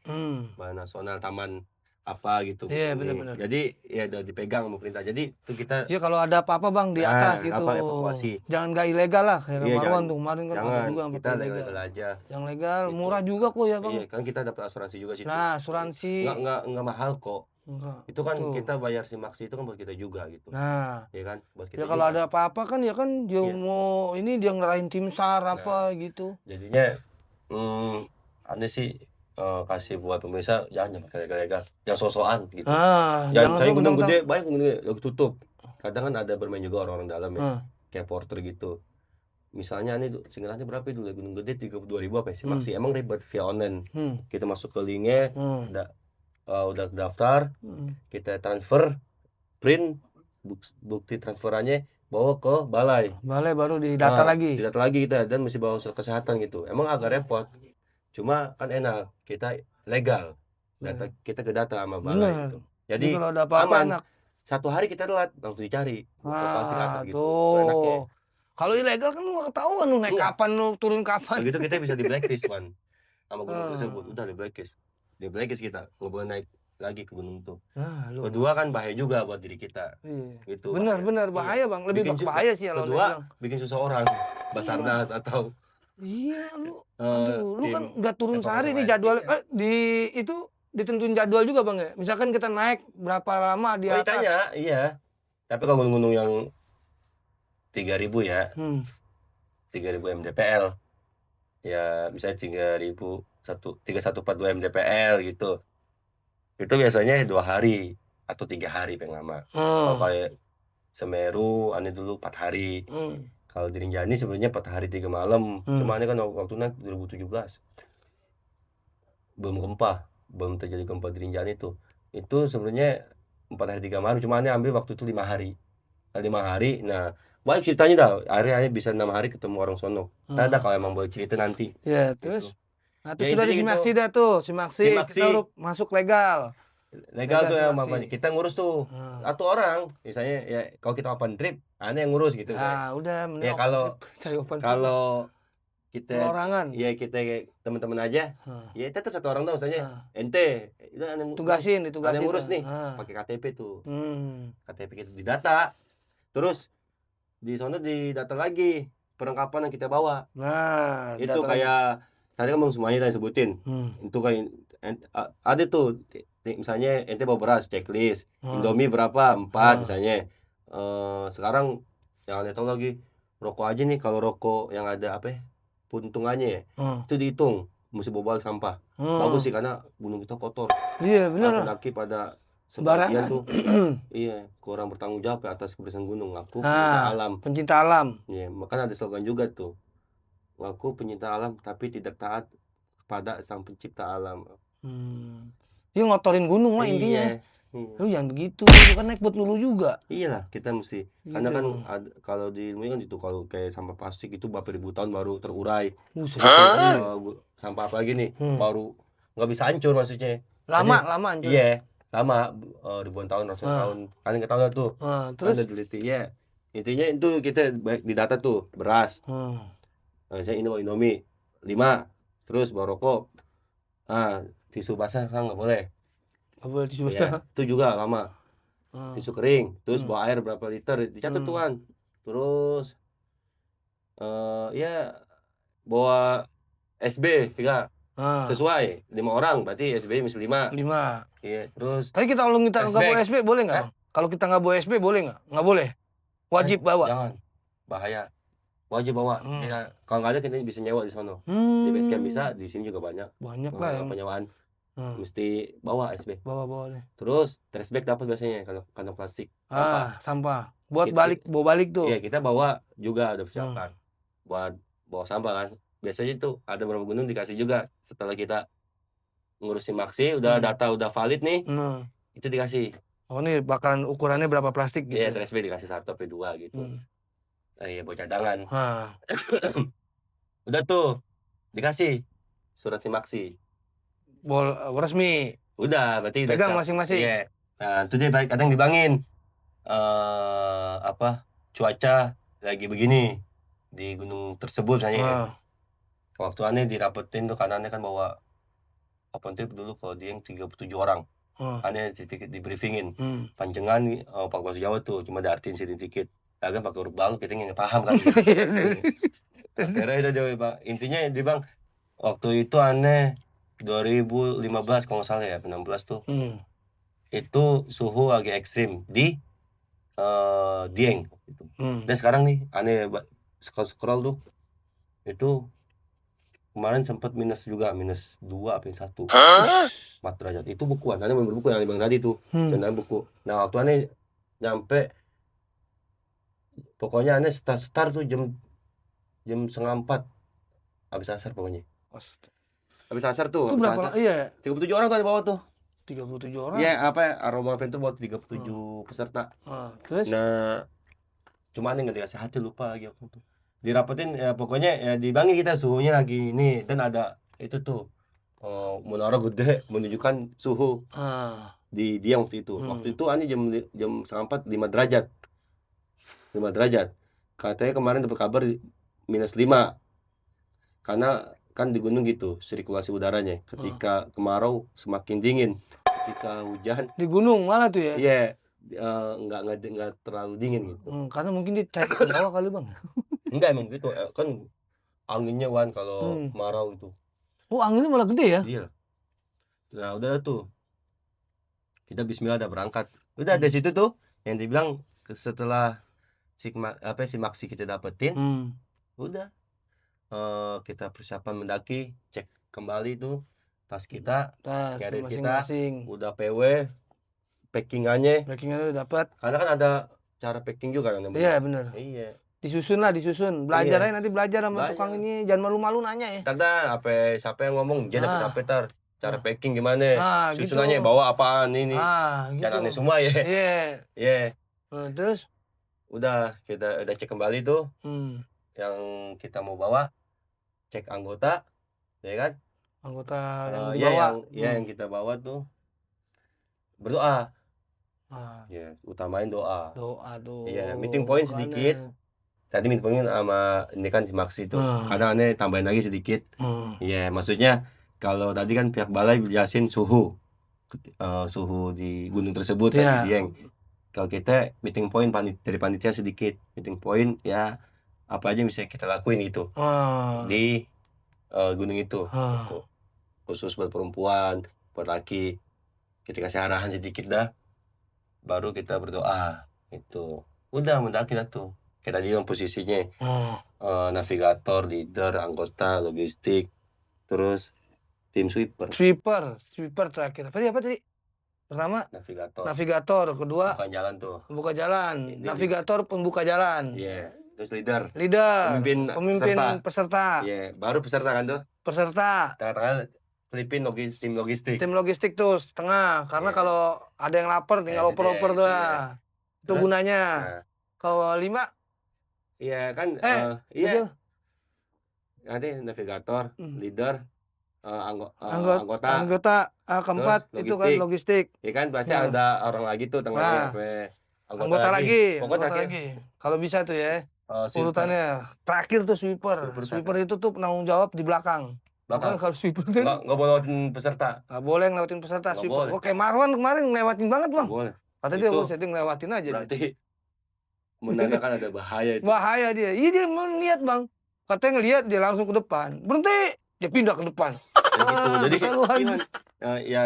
Balai Nasional Taman apa gitu. Iya, Ini. benar-benar. Jadi ya udah dipegang sama pemerintah. Jadi itu kita Iya, kalau ada apa-apa, Bang, di atas gitu. apa evakuasi. Jangan nggak ilegal lah kayak Iya, Marwan tuh kemarin kan ada jangan juga yang kita pakai ilegal. legal aja. Yang legal Gitu. murah juga kok ya, Bang. Iya, kan kita dapat asuransi juga situ. Nah, asuransi Enggak mahal kok. enggak. Itu kan Betul. kita bayar Simaksi itu kan buat kita juga gitu. Nah, Ya kan buat kita ya kalau juga. ada apa-apa kan ya kan dia Iya. mau ini dia ngerahin tim SAR apa gitu. Jadinya Anda sih kasih buat pemirsa jangan pakai legal yang sosokan gitu. Jangan saya gunung gede banyak gunung gede lagi tutup. Kadang kan ada bermain juga orang-orang dalam ya. Kayak porter gitu. Misalnya ini singgatannya berapa itu gunung gede 32.000 apa sih Simaksi. Emang ribet via online. Kita masuk ke linknya, udah daftar, kita transfer, print bukti transferannya bawa ke balai. Balai baru didata lagi. Didata lagi kita dan mesti bawa surat kesehatan gitu. Emang agak repot. Cuma kan enak, kita legal. Data kita ke data sama balai gitu. Jadi kalau ada apa-apa aman. enak. Satu hari kita telat langsung dicari lokasi ke atas gitu. Itu enaknya. Kalau ilegal kan lu nggak ketahuan lu naik kapan lu turun kapan. Begitu kita bisa di blacklist man. Sama gunung tersebut udah di blacklist. Di blacklist kita nggak boleh naik lagi ke gunung tuh. Kedua kan bahaya juga buat diri kita. Gitu. Benar bahaya Bang, lebih bahaya sih kalau kedua bikin susah orang. Basarnas atau iya lu kan nggak turun sehari nih jadwal itu ditentuin jadwal juga Bang ya. Misalkan kita naik berapa lama di atas. Ditanya, iya. Tapi kalau gunung-gunung yang 3.000 ya. 3.000 mdpl. Ya misalnya 3.142 mdpl gitu. Itu biasanya 2 hari atau 3 hari paling lama. Kalau kayak Semeru, aneh dulu 4 hari. Kalau di Rinjani sebenarnya 4 hari 3 malam. Cuma aneh kan waktu naik 2017. Belum terjadi gempa di Rinjani itu. Itu sebenarnya 4 hari 3 malam. Cuma aneh ambil waktu itu 5 hari. 5 hari. Nah, banyak ceritanya dah. Akhirnya bisa 6 hari ketemu orang sono. Ada kalau emang boleh cerita nanti. Ya, terus gitu. Nah, terus sudah di Simaksi dah tuh. Simaksi kita udah masuk legal. Legal tuh ya, kita ngurus tuh. Satu orang, misalnya ya kalau kita open trip, aneh yang ngurus gitu. Udah ya kalau kita perorangan. Ya kita teman-teman aja. Ya tetap satu orang tuh misalnya ente itu ditugasin yang ngurus nih. Pakai KTP tuh. KTP kita didata. Terus di sana didata lagi perlengkapan yang kita bawa. Nah, itu kayak tadi kan semuanya tadi sebutin. Itu kayak ada tuh misalnya ente bawa beras checklist, Indomie berapa 4 misalnya. Sekarang yang ente tahu lagi rokok aja nih, kalau rokok yang ada apa ya puntungannya itu dihitung mesti bawa balik sampah. Bagus sih karena gunung kita kotor. Iya benar. Apalagi pada sebagian tuh iya kurang bertanggung jawab atas kebersihan gunung. Ngaku pencinta alam. Iya, makanya ada slogan juga tuh. Ngaku pencinta alam tapi tidak taat kepada sang pencipta alam. Dia ngotorin gunung lah intinya. Lu jangan begitu, lu kan naik buat lulu juga. Iyalah, kita mesti. Karena kan kalau di ilmunya kan itu kalau kayak sampah plastik itu berapa ribu tahun baru terurai. Sampah apa lagi nih baru nggak bisa hancur maksudnya. Lama hancur. Iya, lama ribuan tahun, ratusan tahun. Kalian nggak tahu tuh. Terus ada teliti ya. Intinya itu kita di data tuh beras. Misalnya ini Indomie 5. Terus bawa rokok. Tisu basah kan nggak boleh. Nggak boleh tisu Iya, basah. itu juga lama. Tisu kering. Terus bawa air berapa liter dicatat tuan. Terus ya bawa SB 3 sesuai 5 orang berarti SB mesti 5. 5. Iya, terus Tapi kalau kita nggak bawa flashback. SB boleh nggak? Kalau kita nggak bawa SB boleh nggak? Nggak boleh. Wajib bawa. Jangan, bahaya. Wajib bawa. Ya, kalau nggak ada kita bisa nyewa di sono. Di base camp bisa, di sini juga banyak. Banyak lah yang Penyewaan. Mesti bawa SB. bawa nih. Terus trash bag dapat biasanya kalau kantong plastik. Sampah. Sampah. Buat bawa balik tuh. Iya, kita bawa juga ada persiapan. Buat bawa sampah kan. Biasanya tuh ada beberapa gunung dikasih juga setelah kita ngurusin maksi, udah data udah valid nih. Itu dikasih. Oh, nih bakalan ukurannya berapa plastik gitu. Iya, trash bag dikasih 1 sampai 2 gitu. Iya, buat cadangan. Udah tuh dikasih surat simaksi. Resmi. Udah, berarti udah Pegang siap. masing-masing. Iya. Nah, itu dia kadang dibangin. Cuaca lagi begini di gunung tersebut misalnya. Waktu aneh dirapetin tuh karena aneh kan bawa apa itu dulu kalau dia yang 37 orang. Aneh sedikit di briefingin. Panjangan 14 Jawa tuh cuma diartiin sedikit. Agak pakai huruf baru kita nggak paham kan. Akhirnya itu dia, Bang. Intinya di Bang waktu itu aneh 2015 kalau nggak salah ya, 16 tuh. Itu suhu lagi ekstrim di Dieng gitu. Dan sekarang nih aneh scroll tuh itu kemarin sempat minus juga, minus 2 apa 1 4 derajat. Itu bukuan, aneh buku yang Bang tadi tuh. Dan buku. Nah waktu aneh nyampe pokoknya aneh start tuh jam 3:30 habis asar pokoknya. Habis asar tuh. Itu berapa? Iya. 37 orang tuh di bawah tuh. 37 orang. Iya, Aroma Adventure buat 37 peserta. Terus? Nah, cuma aneh nggak dikasih hati, lupa lagi aku tuh. Dirapetin ya pokoknya ya dibangi kita suhunya lagi ini dan ada itu tuh menara gede menunjukkan suhu di dia waktu itu. Waktu itu aneh jam 3:30 5 derajat. 5 derajat. Katanya kemarin dapat kabar minus 5. Karena kan di gunung gitu sirkulasi udaranya. Ketika kemarau semakin dingin. Ketika hujan di gunung malah tuh ya. Iya, nggak terlalu dingin gitu. Karena mungkin dia cair ke bawah kali Bang. Enggak emang gitu. Kan anginnya kalau kemarau itu. Oh, anginnya malah gede ya? Iya. Nah, udah tuh. Kita bismillah udah berangkat. Udah dari situ tuh yang dibilang setelah si maksi kita dapetin, udah kita persiapan mendaki, cek kembali tuh tas kita, carrier kita, udah PW, packingannya udah dapat. Karena kan ada cara packing juga kan. Iya benar. Iya. Disusun. Belajar aja nanti sama tukang ini, jangan malu-malu nanya ya. Tanda siapa yang ngomong, dia dapat sampai cara packing gimana? Susun aja gitu. bawa apaan ini. Gitu. Jangan aneh semua ya. Iya. Terus udah kita cek kembali tuh. Yang kita mau bawa, cek anggota, ya kan? Anggota yang bawa. Yang kita bawa tuh berdoa. Ya, utamain doa. Doa tuh. Iya, meeting point sedikit. Tadi meeting point sama ini kan si Maksi tuh. Kadang aneh tambahin lagi sedikit. Iya, maksudnya kalau tadi kan pihak balai jelasin suhu di gunung tersebut di Dieng. Kalau kita meeting point dari panitia sedikit. Meeting point ya apa aja bisa kita lakuin gitu di gunung itu. Khusus buat perempuan, buat laki. Kita kasih arahan sedikit dah. Baru kita berdoa itu. Udah mendaki dah tuh. Kita tadi yang posisinya navigator, leader, anggota, logistik, terus tim sweeper terakhir. Apa tadi? Pertama navigator, kedua buka jalan. Navigator pembuka jalan. Iya. Terus leader pemimpin peserta. Iya, baru peserta kan tuh. Tengah-tengah tim logistik tuh setengah karena kalau ada yang lapar tinggal oper-oper tuh ya. Itu gunanya. Kalau 5 iya kan nanti navigator, leader, anggota keempat itu kan logistik. Ya kan pasti ada orang lagi tuh tengahnya anggota lagi. Kalau bisa tuh ya. sweeper. Urutannya terakhir tuh sweeper. Sweeper Sweeper itu tuh penanggung jawab di belakang. Belakang. Makanya kalau sweeper tuh Nggak boleh lewatin peserta. nggak boleh ngelewatin peserta Nggak sweeper. boleh. Oke, Marwan kemarin ngelewatin banget bang. Nggak boleh. Kata dia Itu buset dia ngelewatin aja. Dia. Berarti menandakan ada bahaya itu. Bahaya dia. Iya dia mau lihat bang. Katanya ngelihat dia langsung ke depan. Berhenti. Dia pindah ke depan. Ya gitu. Jadi keseruan. ya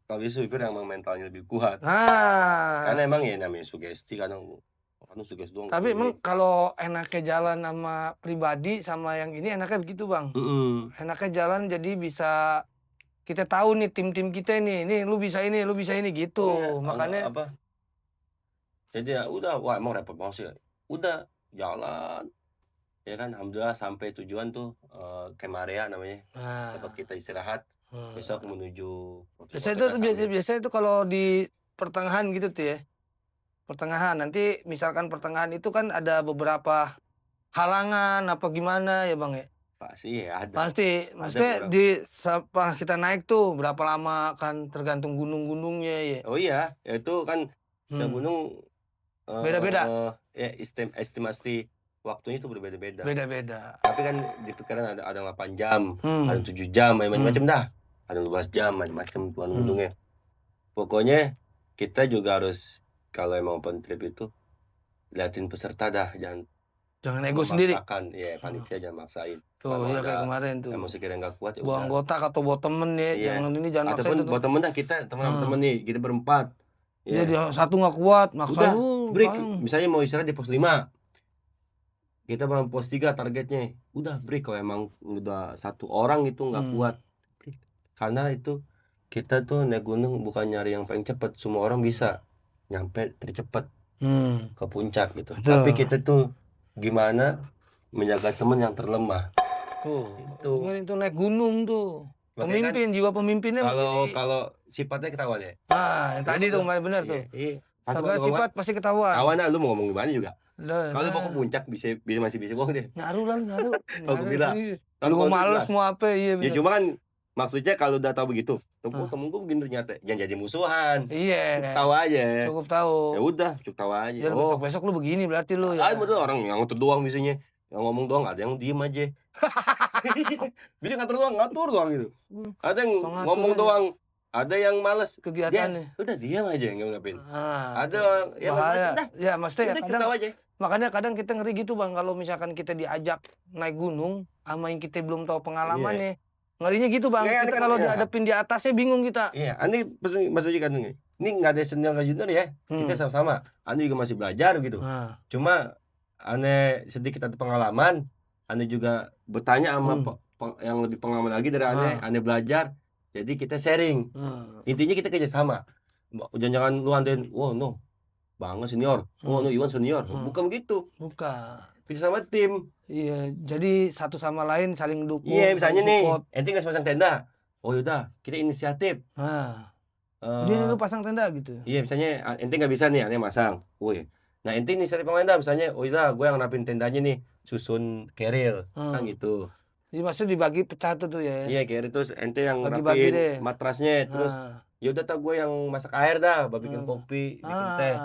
kalau bisa sweeper yang emang mentalnya lebih kuat. Nah. Karena emang ya namanya sugesti kadang sugesti doang. Tapi emang kalau enaknya jalan sama pribadi sama yang ini enaknya begitu bang. Enaknya jalan jadi bisa kita tahu nih tim-tim kita nih lu bisa ini gitu. Makanya apa? Jadi ya udah, wah emang repot banget sih. Udah jalan, ya kan, alhamdulillah sampai tujuan tuh Kemarea namanya, tempat kita istirahat. Besok menuju. Biasanya itu kalau di pertengahan gitu tuh ya. Pertengahan nanti misalkan pertengahan itu kan ada beberapa halangan apa gimana ya bang ya. Pasti ya ada. Pasti, maksudnya pas kita naik tuh berapa lama kan tergantung gunung-gunungnya ya. Oh iya, itu kan setiap gunung beda-beda. Ya estimasi waktunya itu berbeda-beda. Beda-beda. Tapi kan di pikiran ada 8 jam, ada 7 jam, macam-macam dah. Ada 12 jam, macam-macam tuan gunungnya. Pokoknya kita juga harus kalau emang open trip itu liatin peserta dah, jangan ego sendiri. Ya panitia jangan maksain. Tuh ya kayak kemarin tuh. Emosi kita nggak kuat ya buang anggota atau buat temen ya, jangan maksain. Ataupun buat temen dah, kita temen nih, kita berempat. Iya, dia satu nggak kuat, maksa break. Misalnya mau istirahat di pos 5. Kita baru pos 3 targetnya. Udah break kalau emang udah satu orang itu nggak kuat. Karena itu kita tuh naik gunung bukan nyari yang paling cepat, semua orang bisa nyampe tercepat ke puncak gitu. Betul. Tapi kita tuh gimana menjaga teman yang terlemah. Itu naik gunung tuh. Pemimpin, jiwa pemimpinnya kalau sifatnya ketahuan ya. Nah, yang tadi tuh benar tuh. Iya. Sifat pasti ketahuan. Kawan lu mau ngomong gimana juga. Kalau mau ke puncak masih bisa bohong deh. Nyaru. Aku bilang. Lu mau males mau apa iya. Ya cuma kan maksudnya kalau udah tahu begitu, temen gue begini ternyata jangan jadi musuhan. Iya. Tahu aja. Cukup tahu. Ya udah, cukup tahu aja. Ya besok lu begini berarti lu ya. Betul, orang yang ngatur doang biasanya. Yang ngomong doang, ada yang diem aja. Bisa ngatur doang gitu. Ada yang ngomong doang, ada yang males kegiatannya. Udah diam aja nggak ngapain. Ada yang bahaya. Ya maksudnya kadang aja. Makanya kadang kita ngeri gitu bang, kalau misalkan kita diajak naik gunung sama yang kita belum tahu pengalamannya. Ngerinya gitu bang, kita kalau dihadapin di atasnya bingung kita. Iya, aneh maksudnya kan ini nggak ada senior nggak junior ya, kita sama-sama. Aneh juga masih belajar gitu. Cuma aneh sedikit ada pengalaman, aneh juga bertanya sama yang lebih pengalaman lagi dari aneh belajar. Jadi kita sharing. Intinya kita kerjasama. Jangan lu andain, wah no, Bang senior, no Iwan senior. Bukan begitu. Bukan. Kita sama tim. Iya, jadi satu sama lain saling dukung. Iya, misalnya nih, ente nggak pasang tenda. Oh yaudah, kita inisiatif. Dia lu pasang tenda gitu. Iya, misalnya ente nggak bisa nih, ente masang. Woi, nah ente inisiatif pemain dah, misalnya, oh yaudah, gue yang rapin tendanya nih, susun keril, kan gitu. Jadi maksudnya dibagi pecah tuh ya. Iya, keril terus ente yang rapin matrasnya, terus yaudah tak gue yang masak air dah, bikin kopi, bikin teh.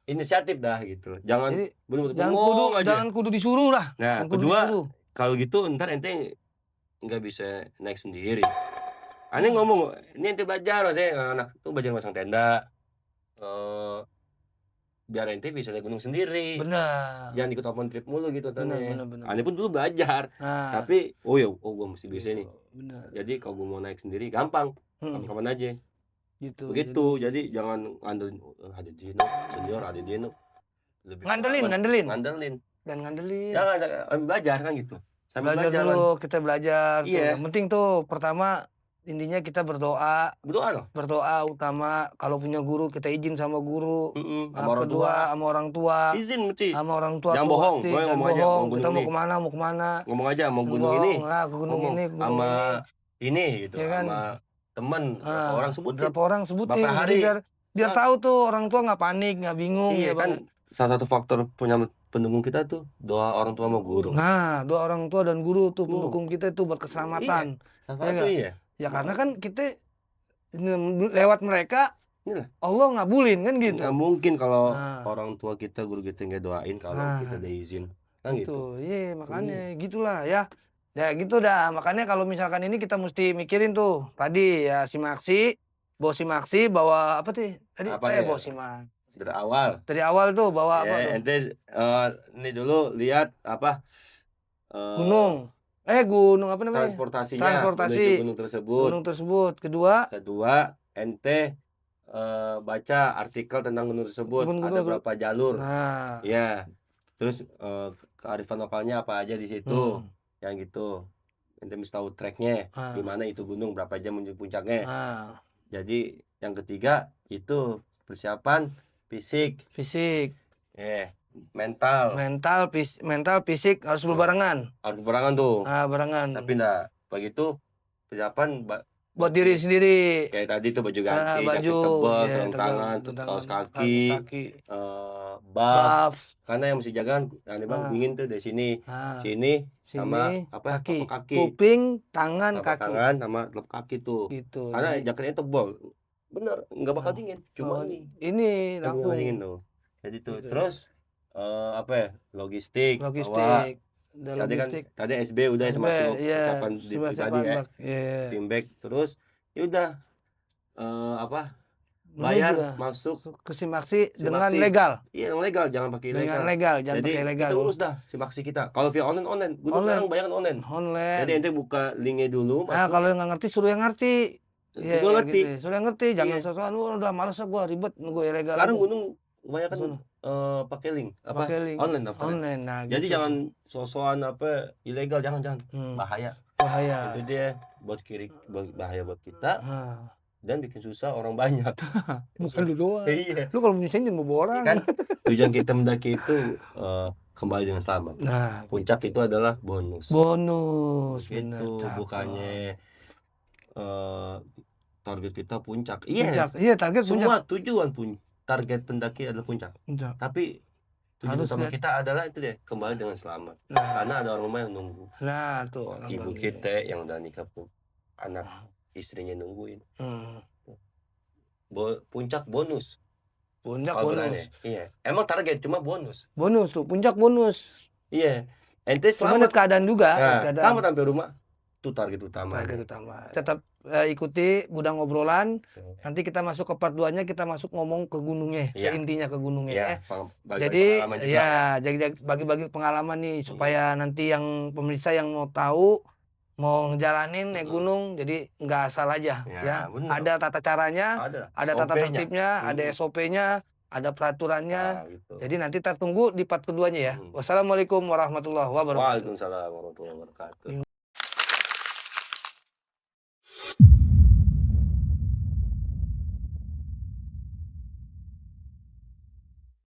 Inisiatif dah gitu. Jangan kudu disuruh lah. Nah, kedua kalau gitu ntar ente nggak bisa naik sendiri. Aneh ngomong, ini ente belajar maksudnya anak tuh belajar masang tenda. Biar ente bisa naik gunung sendiri. Benar. Jangan ikut open trip mulu gitu tanya. Benar. Aneh pun dulu belajar. Tapi gue mesti bisa nih. Benar. Jadi kalau gue mau naik sendiri gampang. Kapan aja. Gitu. Begitu. Jadi jangan ngandelin ada Dino, senior ada Dino. Ngandelin. Jangan belajar kan gitu. Sambil belajar dulu, kita belajar. Iya. Yang penting tuh pertama intinya kita berdoa. Berdoa utama. Kalau punya guru kita izin sama guru. Kedua sama orang tua. Izin mesti. Sama orang tua. Jangan bohong. Jangan bohong. Kita mau kemana. Ngomong aja mau gunung ini. Ke gunung ini. Sama ini gitu. Ya kan? Sama teman. Berapa orang sebutin. Berapa hari. Biar tahu tuh orang tua nggak panik, nggak bingung. Iya kan. Salah satu faktor pendukung kita tuh doa orang tua sama guru. Nah, doa orang tua dan guru tuh pendukung kita itu buat keselamatan. Salah satu iya. Ya karena kan kita lewat mereka Allah ngabulin kan gitu. Nggak mungkin kalau orang tua kita, guru kita nggak doain kalau kita ada izin. Kan gitu. Iya, makanya gitulah ya. Ya gitu dah. Makanya kalau misalkan ini kita mesti mikirin tuh. Tadi ya bawa simaksi, bawa apa tuh? Tadi Apa ya? bawa simak. Dari awal. Dari awal tuh bawa apa tuh? Ente ini dulu lihat apa Gunung. Gunung apa namanya? transportasinya Transportasi. menuju gunung tersebut. Gunung tersebut. Kedua, Ente baca artikel tentang gunung tersebut, Gunung ada berapa jalur. nah, Ya. Terus kearifan lokalnya apa aja di situ. Hmm. Yang gitu. Ente mesti tahu treknya, di mana itu gunung, berapa jam menuju puncaknya. Nah, Jadi yang ketiga itu persiapan fisik, mental, mental, fisik harus berbarengan. harus barengan tuh. Barengan. Tapi enggak begitu persiapan Buat diri sendiri. kayak tadi tuh baju ganti, baju, jaket tebal, iya, sarung tebal, tangan, sarung kaos tangan, kaki, buff. buff. Karena yang mesti jaga kan bang dingin tuh dari sini, sini sama apa kaki, telapak kaki, kuping, tangan, telapak kaki. tangan sama telapak kaki tuh. Gitu. Karena jaketnya tebal, bener nggak bakal dingin. Cuma ini nggak langsung dingin tuh. Jadi tuh Gitu. terus apa ya logistik. Tadi SB udah termasuk persiapan pribadi ya. Steam bag terus ya udah bayar masuk ke simaksi dengan Simaksi. legal. Iya yang legal, jangan pakai ilegal. Dengan legal, jangan Jadi pakai ilegal. kita urus dah simaksi kita. Kalau via online, gunung sekarang banyak online. Jadi ente buka linknya dulu. Nah kalau yang nggak ngerti suruh yang ngerti. Iya, Gua ngerti. Gitu. Suruh yang ngerti, jangan Iya. sosokan udah males ah gua ribet nunggu ilegal. Sekarang lagi. gunung kebanyakan pakai link Pakai link. online daftar. Online, nah, Jadi gitu. jangan sosokan apa ilegal, jangan bahaya. Bahaya. Itu dia bahaya buat kita Nah, dan bikin susah orang banyak. bukan lu doang. Iya. Lu kalau misalnya jangan bawa orang. Kan tujuan kita mendaki itu kembali dengan selamat. Nah, Puncak itu adalah bonus. bonus. Itu Bener, bukannya target kita puncak. Puncak. Iya, target Semua puncak. tujuan target pendaki adalah puncak. Puncak. Tapi tujuan Harus utama lihat. kita adalah itu deh, kembali dengan selamat. Nah. Karena ada orang rumah yang nunggu. Nah, tuh orang Ibu bilang kita yang udah nikah pun anak istrinya nungguin. Puncak bonus. Puncak Kalau bonus. berani. Iya. Emang target cuma bonus. Bonus tuh, puncak bonus. Iya. Ente Cuma selamat. lihat keadaan juga. Nah, selamat sampai rumah. Itu target utama. Target utama. Tetap ikuti gudang obrolan. Nanti kita masuk ke part 2-nya, kita masuk ngomong ke gunungnya, Iya. ke intinya ke gunungnya. Iya, Jadi pengalaman juga. ya bagi-bagi pengalaman nih supaya nanti yang pemirsa yang mau tahu mau ngejalanin naik gunung jadi nggak asal aja ya. bener. Ada tata caranya, ada tata SOP-nya. tertibnya, ada SOP-nya, ada peraturannya. Gitu. Jadi nanti kita tunggu di part keduanya ya. Wassalamualaikum warahmatullahi wabarakatuh. Waalaikumsalam warahmatullahi wabarakatuh.